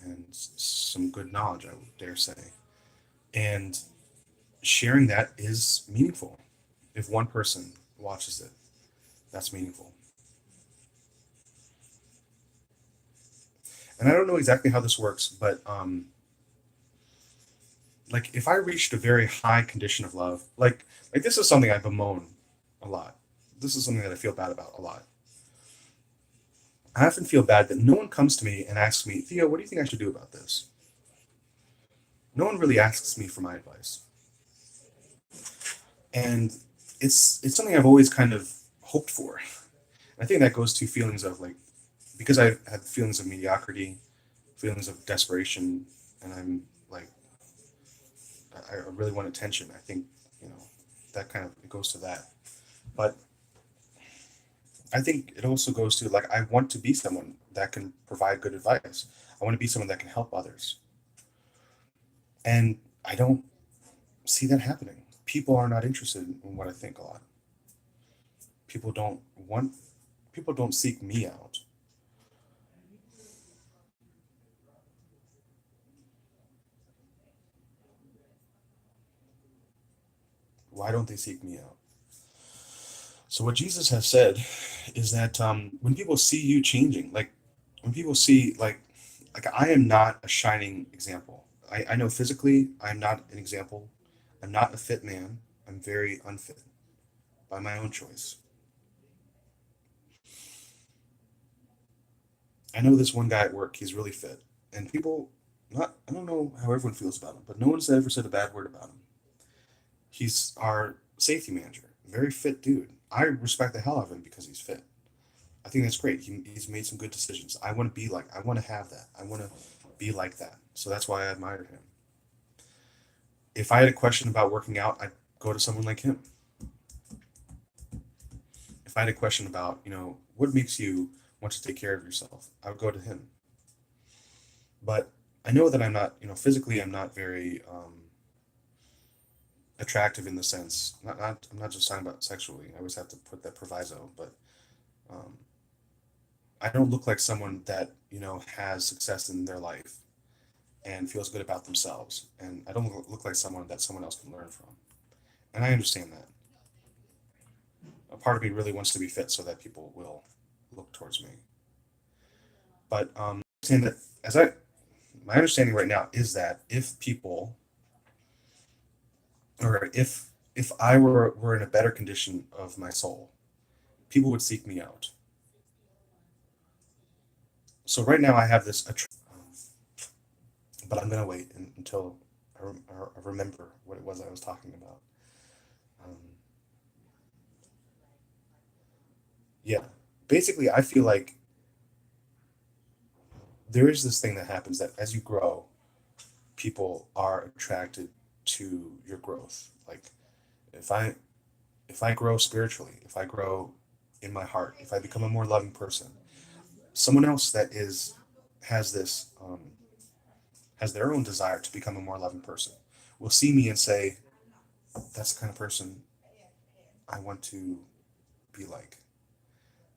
and some good knowledge, I would dare say. And sharing that is meaningful. If one person watches it, that's meaningful. And I don't know exactly how this works, but like if I reached a very high condition of love, like this is something I bemoan a lot. This is something that I feel bad about a lot. I often feel bad that no one comes to me and asks me, Theo, what do you think I should do about this? No one really asks me for my advice. And it's something I've always kind of hoped for. I think that goes to feelings of like because I have feelings of mediocrity, feelings of desperation, and I'm like I really want attention. I think you know that kind of it goes to that. But I think it also goes to like I want to be someone that can provide good advice. I want to be someone that can help others, and I don't see that happening. People are not interested in what I think a lot. People don't want. People don't seek me out. Why don't they seek me out? So what Jesus has said is that when people see you changing, like when people see like I am not a shining example. I know physically I'm not an example. I'm not a fit man. I'm very unfit by my own choice. I know this one guy at work. He's really fit, and people not I don't know how everyone feels about him, but no one's ever said a bad word about him. He's our safety manager, very fit dude. I respect the hell out of him because he's fit. I think that's great. He's made some good decisions. I want to be like, I want to have that. I want to be like that. So that's why I admired him. If I had a question about working out, I'd go to someone like him. If I had a question about, what makes you want to take care of yourself, I would go to him. But I know that I'm not, physically, I'm not very attractive in the sense, I'm not just talking about sexually. I always have to put that proviso, but um, I don't look like someone that, has success in their life and feels good about themselves. And I don't look like someone that someone else can learn from. And I understand that. A part of me really wants to be fit so that people will look towards me. But saying that as my understanding right now is that if people or if I were in a better condition of my soul, people would seek me out. So right now I have this, but I'm gonna wait until I remember what it was I was talking about. Um, yeah, basically, I feel like there is this thing that happens that as you grow, people are attracted to your growth. Like if I if I grow spiritually, if I grow in my heart, if I become a more loving person, someone else that is has this has their own desire to become a more loving person will see me and say, "That's the kind of person I want to be like,"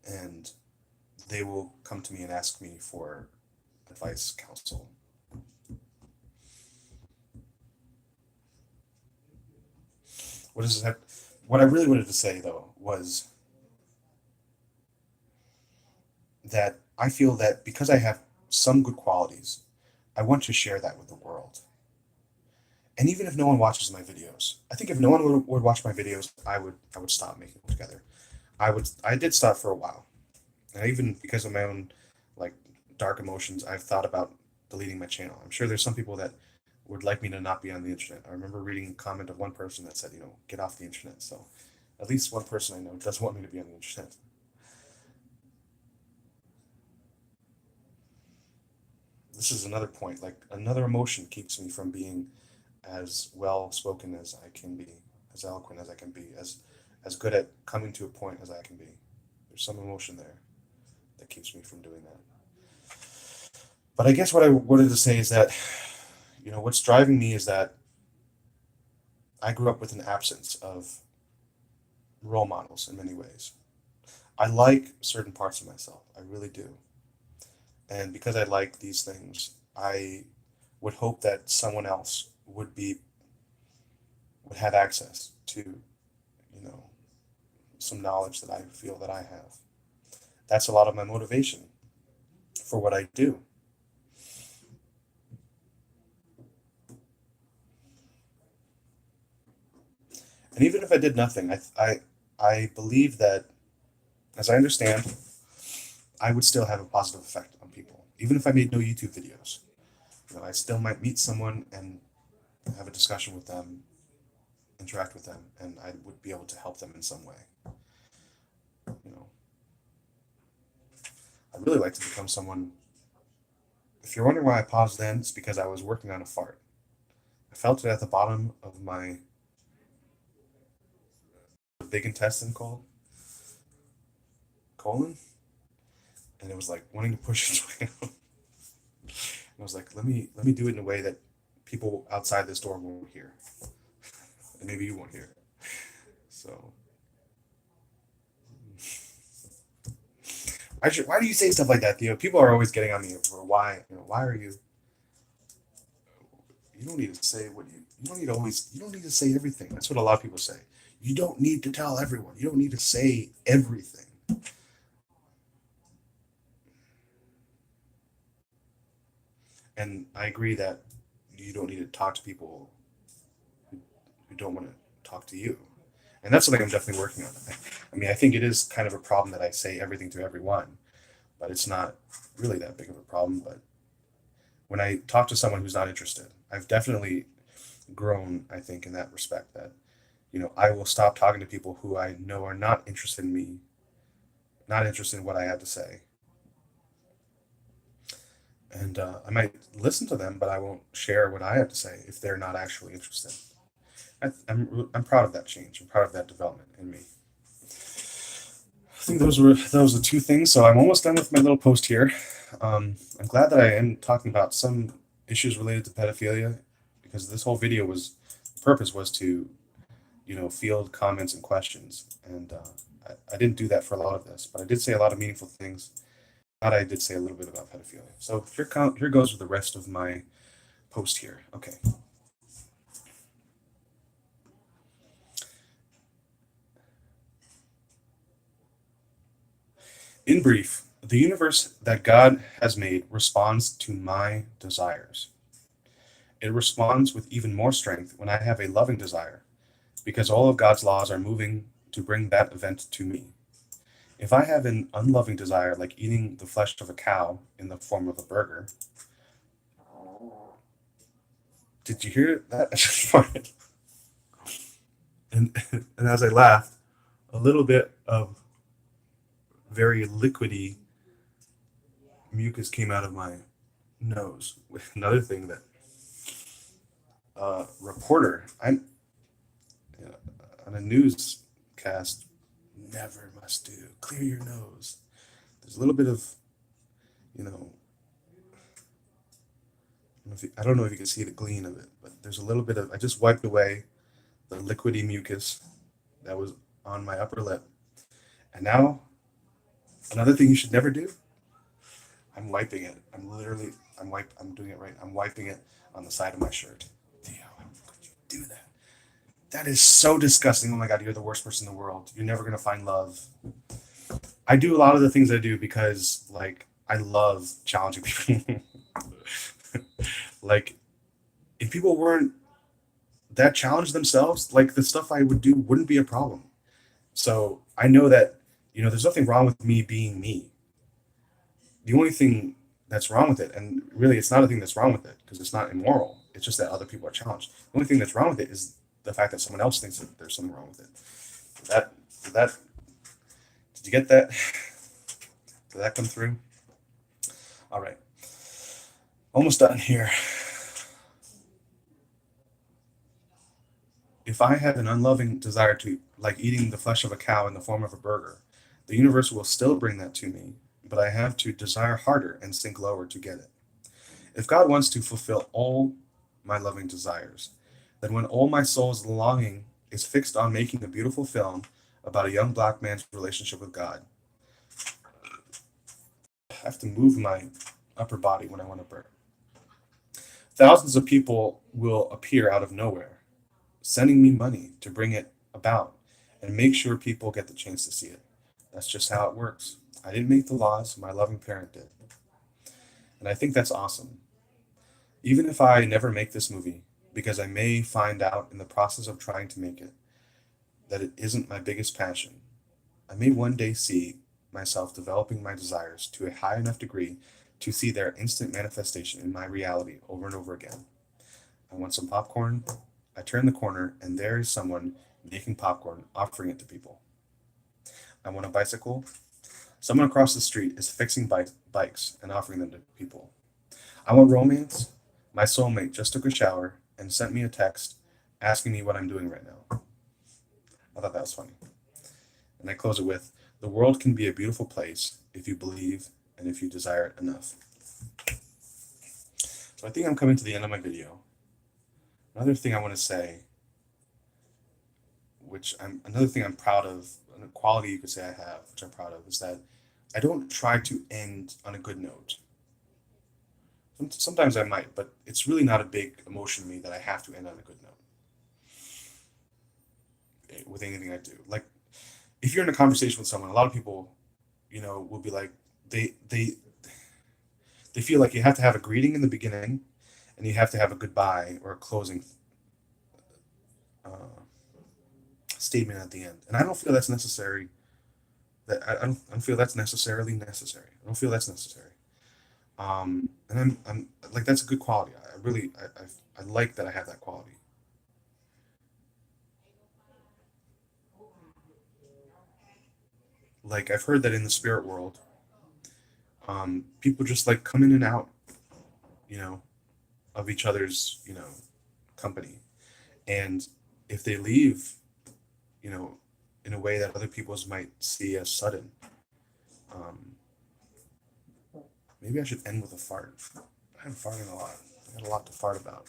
and they will come to me and ask me for advice, counsel. What does this have? What I really wanted to say though was that I feel that because I have some good qualities, I want to share that with the world. And even if no one watches my videos, I think if no one would watch my videos, I would stop making them together. I did stop for a while. And even because of my own like dark emotions, I've thought about deleting my channel. I'm sure there's some people that would like me to not be on the internet. I remember reading a comment of one person that said, get off the internet. So at least one person I know doesn't want me to be on the internet. This is another point. Like another emotion keeps me from being as well spoken as I can be, as eloquent as I can be, as good at coming to a point as I can be. There's some emotion there that keeps me from doing that. But I guess what I wanted to say is that, what's driving me is that I grew up with an absence of role models in many ways. I like certain parts of myself. I really do. And because I like these things, I would hope that someone else would have access to, you know, some knowledge that I feel that I have. That's a lot of my motivation for what I do. And even if I did nothing, I believe that, as I understand, I would still have a positive effect on people. Even if I made no YouTube videos, I still might meet someone and have a discussion with them, interact with them, and I would be able to help them in some way. You know, I'd really like to become someone. If you're wondering why I paused then, it's because I was working on a fart. I felt it at the bottom of my big intestine colon, and it was like wanting to push its way out. I was like, let me do it in a way that people outside this door won't hear, and maybe you won't hear. So, why do you say stuff like that, Theo? People are always getting on me for why. Why are you? You don't need to say what you don't need to always. You don't need to say everything. That's what a lot of people say. You don't need to tell everyone. You don't need to say everything. And I agree that you don't need to talk to people who don't want to talk to you. And that's something I'm definitely working on. I mean, I think it is kind of a problem that I say everything to everyone, but it's not really that big of a problem. But when I talk to someone who's not interested, I've definitely grown, I think, in that respect that, I will stop talking to people who I know are not interested in me, not interested in what I had to say. And I might listen to them, but I won't share what I have to say if they're not actually interested. I'm proud of that change. I'm proud of that development in me. I think those were the two things. So I'm almost done with my little post here. I'm glad that I am talking about some issues related to pedophilia because this whole video was the purpose was to field comments and questions, and I didn't do that for a lot of this, but I did say a lot of meaningful things. Glad I did say a little bit about pedophilia. So here goes with the rest of my post here. Okay. In brief, the universe that God has made responds to my desires. It responds with even more strength when I have a loving desire, because all of God's laws are moving to bring that event to me. If I have an unloving desire, like eating the flesh of a cow in the form of a burger, did you hear that? I just farted. And, and as I laughed, a little bit of very liquidy mucus came out of my nose. Another thing that reporter, I'm on a newscast, never must do. Clear your nose. There's a little bit of, you know, I don't know if you can see the gleam of it, but there's a little bit of, I just wiped away the liquidy mucus that was on my upper lip. And now, another thing you should never do, I'm wiping it. I'm doing it right. I'm wiping it on the side of my shirt. Damn, how could you do that? That is so disgusting. Oh my God, you're the worst person in the world. You're never going to find love. I do a lot of the things I do because, like, I love challenging people. Like, if people weren't that challenged themselves, like, the stuff I would do wouldn't be a problem. So I know that, there's nothing wrong with me being me. The only thing that's wrong with it, and really it's not a thing that's wrong with it because it's not immoral, it's just that other people are challenged. The only thing that's wrong with it is the fact that someone else thinks that there's something wrong with it. That did you get that? Did that come through? All right, almost done here. If I have an unloving desire to, like eating the flesh of a cow in the form of a burger, the universe will still bring that to me, but I have to desire harder and sink lower to get it. If God wants to fulfill all my loving desires, then when all my soul's longing is fixed on making a beautiful film about a young black man's relationship with God, I have to move my upper body when I want to burn. Thousands of people will appear out of nowhere, sending me money to bring it about and make sure people get the chance to see it. That's just how it works. I didn't make the laws, my loving parent did. And I think that's awesome. Even if I never make this movie, because I may find out in the process of trying to make it that it isn't my biggest passion, I may one day see myself developing my desires to a high enough degree to see their instant manifestation in my reality over and over again. I want some popcorn. I turn the corner, and there is someone making popcorn, offering it to people. I want a bicycle. Someone across the street is fixing bikes and offering them to people. I want romance. My soulmate just took a shower and sent me a text asking me what I'm doing right now. I thought that was funny. And I close it with, the world can be a beautiful place if you believe and if you desire it enough. So I think I'm coming to the end of my video. Another thing I want to say, another thing I'm proud of, a quality you could say I have, which I'm proud of, is that I don't try to end on a good note. Sometimes I might, but it's really not a big emotion to me that I have to end on a good note with anything I do. Like, if you're in a conversation with someone, a lot of people, will be like, they feel like you have to have a greeting in the beginning, and you have to have a goodbye or a closing uh, statement at the end. And I don't feel that's necessary. I don't feel that's necessarily necessary. I don't feel that's necessary. And I'm like, that's a good quality. I really I like that I have that quality. Like, I've heard that in the spirit world, people just like come in and out, you know, of each other's, company. And if they leave, you know, in a way that other people's might see as sudden, um, maybe I should end with a fart. I'm farting a lot. I got a lot to fart about.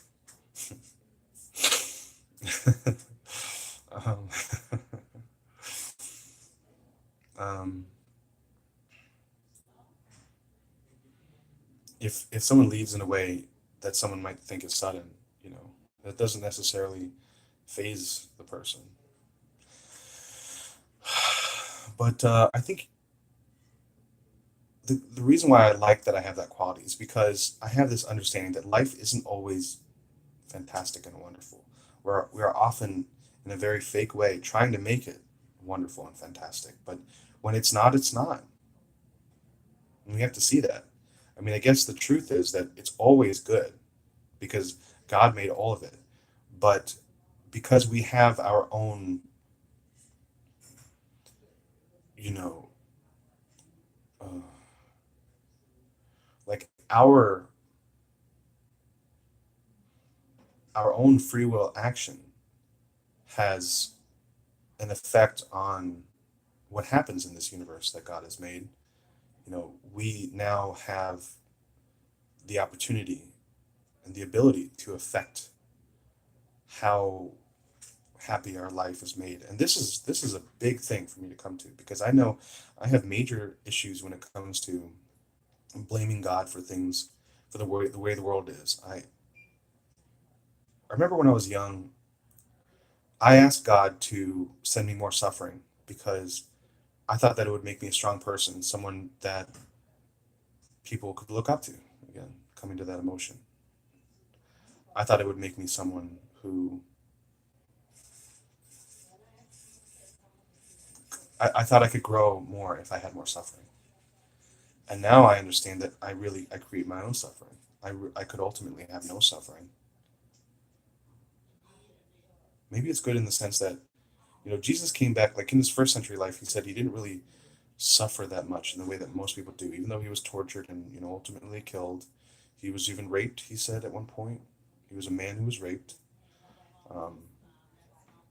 um, um, if someone leaves in a way that someone might think is sudden, that doesn't necessarily phase the person. But I think the reason why I like that I have that quality is because I have this understanding that life isn't always fantastic and wonderful. We are often, in a very fake way, trying to make it wonderful and fantastic. But when it's not, it's not. And we have to see that. I mean, I guess the truth is that it's always good because God made all of it. But because we have our own, you know, uh, like our our own free will action has an effect on what happens in this universe that God has made. We now have the opportunity and the ability to affect how happy our life is made. And this is a big thing for me to come to, because I know I have major issues when it comes to blaming God for things, for the way the world is. I remember when I was young, I asked God to send me more suffering because I thought that it would make me a strong person, someone that people could look up to. Again, coming to that emotion. I thought it would make me someone who I thought I could grow more if I had more suffering. And now I understand that I create my own suffering. I could ultimately have no suffering. Maybe it's good in the sense that, Jesus came back, like in his first century life, he said he didn't really suffer that much in the way that most people do, even though he was tortured and, ultimately killed. He was even raped, he said at one point. He was a man who was raped. Um,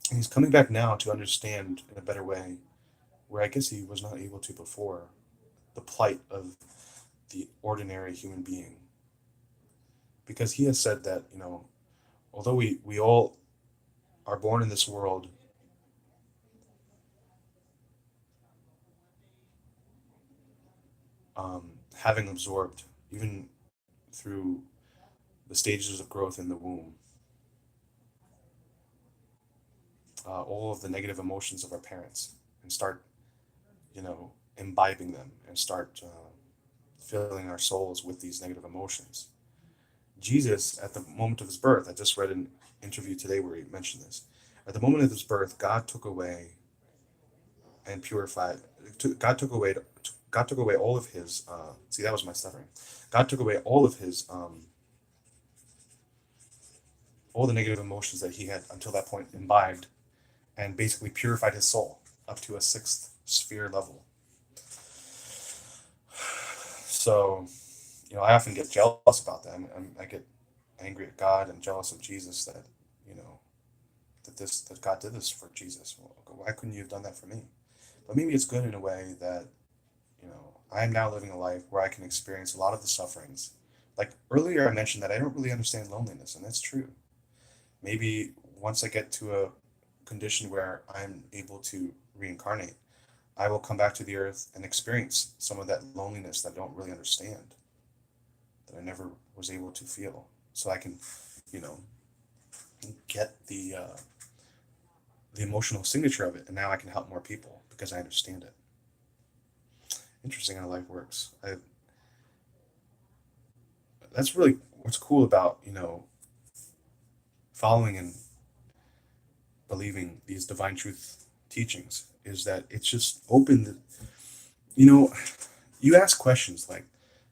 and he's coming back now to understand in a better way, where I guess he was not able to before, the plight of the ordinary human being. Because he has said that, although we all are born in this world, having absorbed, even through the stages of growth in the womb, all of the negative emotions of our parents, and start, imbibing them, and start filling our souls with these negative emotions. Jesus, at the moment of his birth, I just read an interview today where he mentioned this. At the moment of his birth, God took away and purified. God took away all of his. See, that was my stuttering. God took away all of his, all the negative emotions that he had until that point imbibed, and basically purified his soul up to a sixth sphere level. So, I often get jealous about that. I get angry at God and jealous of Jesus that, you know, that God did this for Jesus. Well, why couldn't you have done that for me? But maybe it's good in a way that, I am now living a life where I can experience a lot of the sufferings. Like earlier, I mentioned that I don't really understand loneliness, and that's true. Maybe once I get to a condition where I'm able to reincarnate, I will come back to the earth and experience some of that loneliness that I don't really understand, that I never was able to feel. So I can, you know, get the emotional signature of it, and now I can help more people because I understand it. Interesting how life works. That's really what's cool about, following and believing these divine truth teachings, is that it's just open. You know, you ask questions like,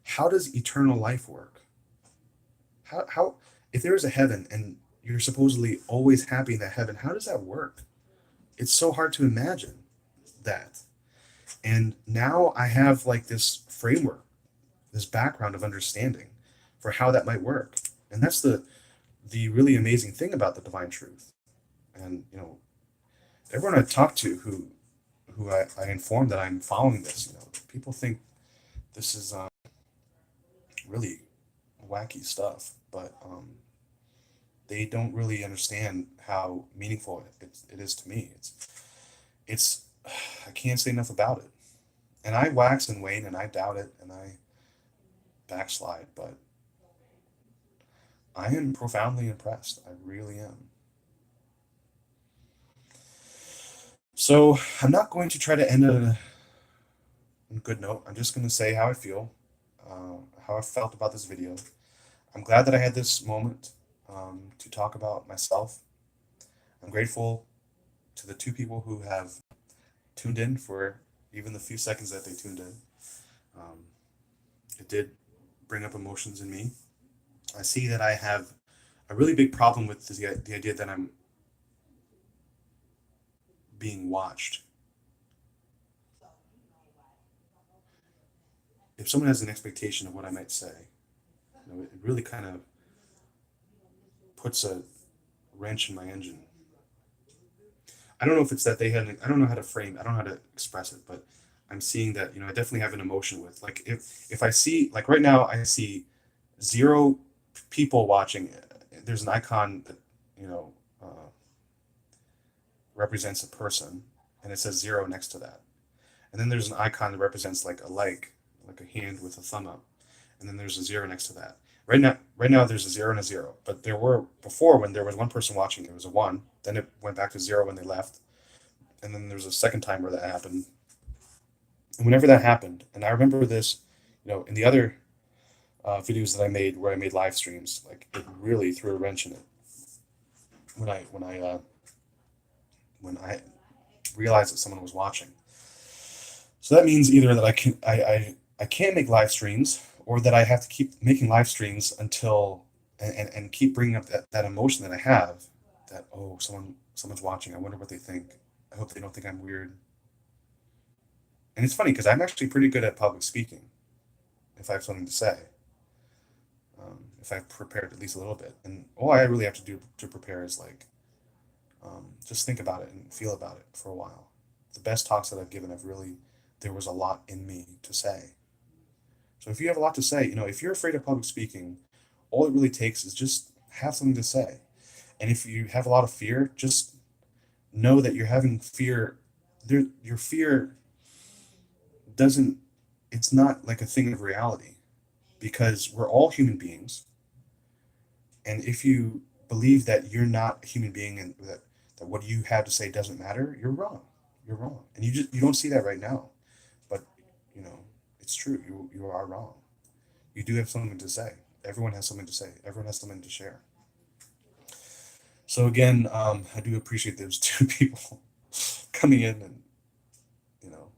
how does eternal life work? How if there is a heaven and you're supposedly always happy in that heaven, how does that work? It's so hard to imagine that. And now I have like this framework, this background of understanding for how that might work. And that's the really amazing thing about the divine truth. And everyone I talk to who I inform that I'm following this, people think this is really wacky stuff, but they don't really understand how meaningful it is to me. It's I can't say enough about it, and I wax and wane, and I doubt it, and I backslide, but I am profoundly impressed. I really am. So I'm not going to try to end on a good note. I'm just going to say how I feel, how I felt about this video. I'm glad that I had this moment to talk about myself. I'm grateful to the two people who have tuned in for even the few seconds that they tuned in. Um, it did bring up emotions in me. I see that I have a really big problem with the idea that I'm being watched. If someone has an expectation of what I might say, it really kind of puts wrench in my engine. I don't know if it's that they had, I don't know how to frame, I don't know how to express it, but I'm seeing that, I definitely have an emotion with, like, if I see, like right now, I see zero people watching. There's an icon that, you know, uh, represents a person, and it says zero next to that. And then there's an icon that represents like a hand with a thumb up, and then there's a zero next to that. Right now there's a zero and a zero, but there were before when there was one person watching, it was a one. Then it went back to zero when they left, and then there was a second time where that happened. And whenever that happened, and I remember this, in the other videos that I made where I made live streams, like it really threw a wrench in it when I realized that someone was watching. So that means either that I can't make live streams, or that I have to keep making live streams until and keep bringing up that emotion that I have, that, oh, someone's watching. I wonder what they think. I hope they don't think I'm weird. And it's funny because I'm actually pretty good at public speaking if I have something to say, if I've prepared at least a little bit. And all I really have to do to prepare is like, just think about it and feel about it for a while. The best talks that I've given, there was a lot in me to say. So if you have a lot to say, if you're afraid of public speaking, all it really takes is just have something to say. And if you have a lot of fear, just know that you're having fear. Your fear doesn't, it's not like a thing of reality, because we're all human beings. And if you believe that you're not a human being, and that what you have to say doesn't matter, you're wrong. You're wrong. And you don't see that right now. But, you know, it's true. You are wrong. You do have something to say. Everyone has something to say. Everyone has something to share. So again, I do appreciate those two people coming in and, you know,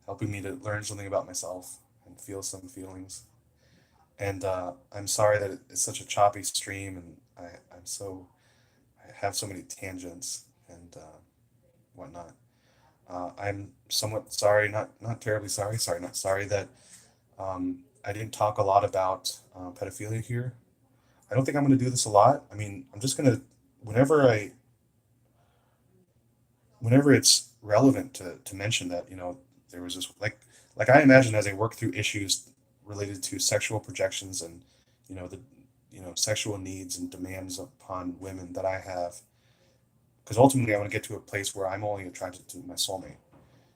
helping me to learn something about myself and feel some feelings. And I'm sorry that it's such a choppy stream, and I have so many tangents and whatnot. I'm somewhat sorry, not terribly sorry, not sorry that I didn't talk a lot about pedophilia here. I don't think I'm going to do this a lot. I mean, I'm just going to, whenever I, whenever it's relevant to mention that, there was this, like I imagine as I work through issues related to sexual projections and, the, sexual needs and demands upon women that I have, because ultimately I want to get to a place where I'm only attracted to my soulmate.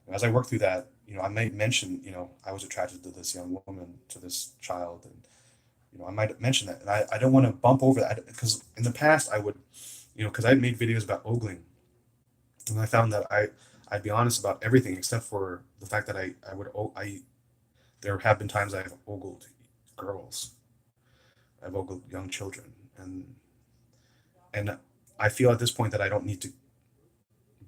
And as I work through that, I might mention, I was attracted to this young woman, to this child, and I might mention that, and I don't want to bump over that, because in the past I would, because I made videos about ogling, and I found that I'd be honest about everything except for the fact that I there have been times I've ogled girls, I've ogled young children, and I feel at this point that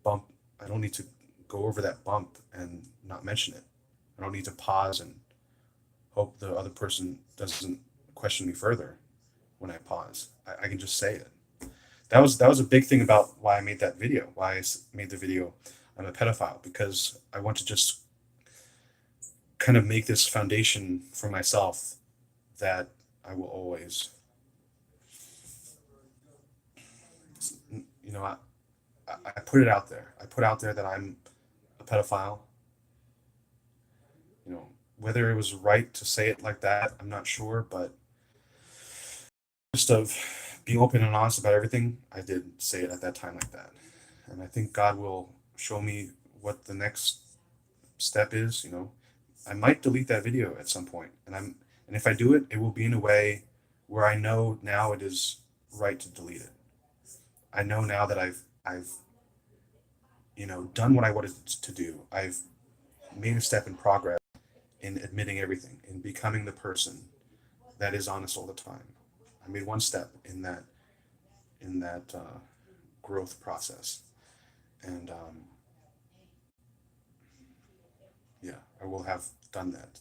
bump, I don't need to go over that bump and not mention it. I don't need to pause and hope the other person doesn't question me further when I pause. I can just say it. That was a big thing about why I made that video. Why made the video I'm a pedophile, because I want to just kind of make this foundation for myself that I will always, you know, I put it out there. I put out there that I'm a pedophile. Whether it was right to say it like that, I'm not sure, but just of being open and honest about everything, I did say it at that time like that. And I think God will show me what the next step is. I might delete that video at some point, and if I do it, it will be in a way where I know now it is right to delete it. I know now that I've done what I wanted to do. I've made a step in progress in admitting everything, in becoming the person that is honest all the time. I made one step in that growth process, and yeah, I will have done that.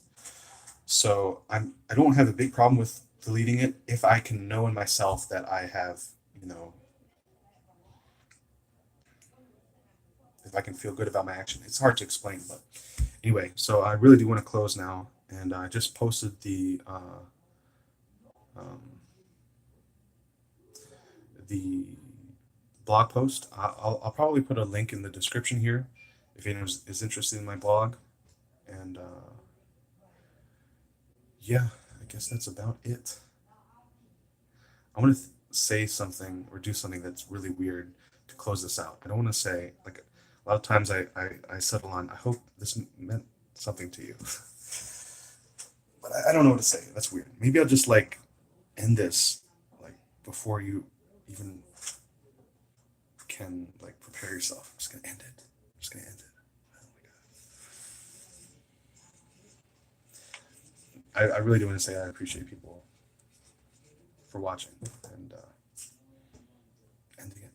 So I don't have a big problem with deleting it if I can know in myself that I have, you know, if I can feel good about my action. It's hard to explain, but anyway. So I really do want to close now, and I just posted the um, the blog post. I'll probably put a link in the description here if anyone is interested in my blog. And yeah, I guess that's about it. I want to say something or do something that's really weird to close this out. I don't want to say, like, a lot of times I settle on, I hope this meant something to you. But I don't know what to say. That's weird. Maybe I'll just like end this like before you even can like prepare yourself. I'm just gonna end it. I'm just gonna end it. Oh my God. I really do want to say I appreciate people for watching and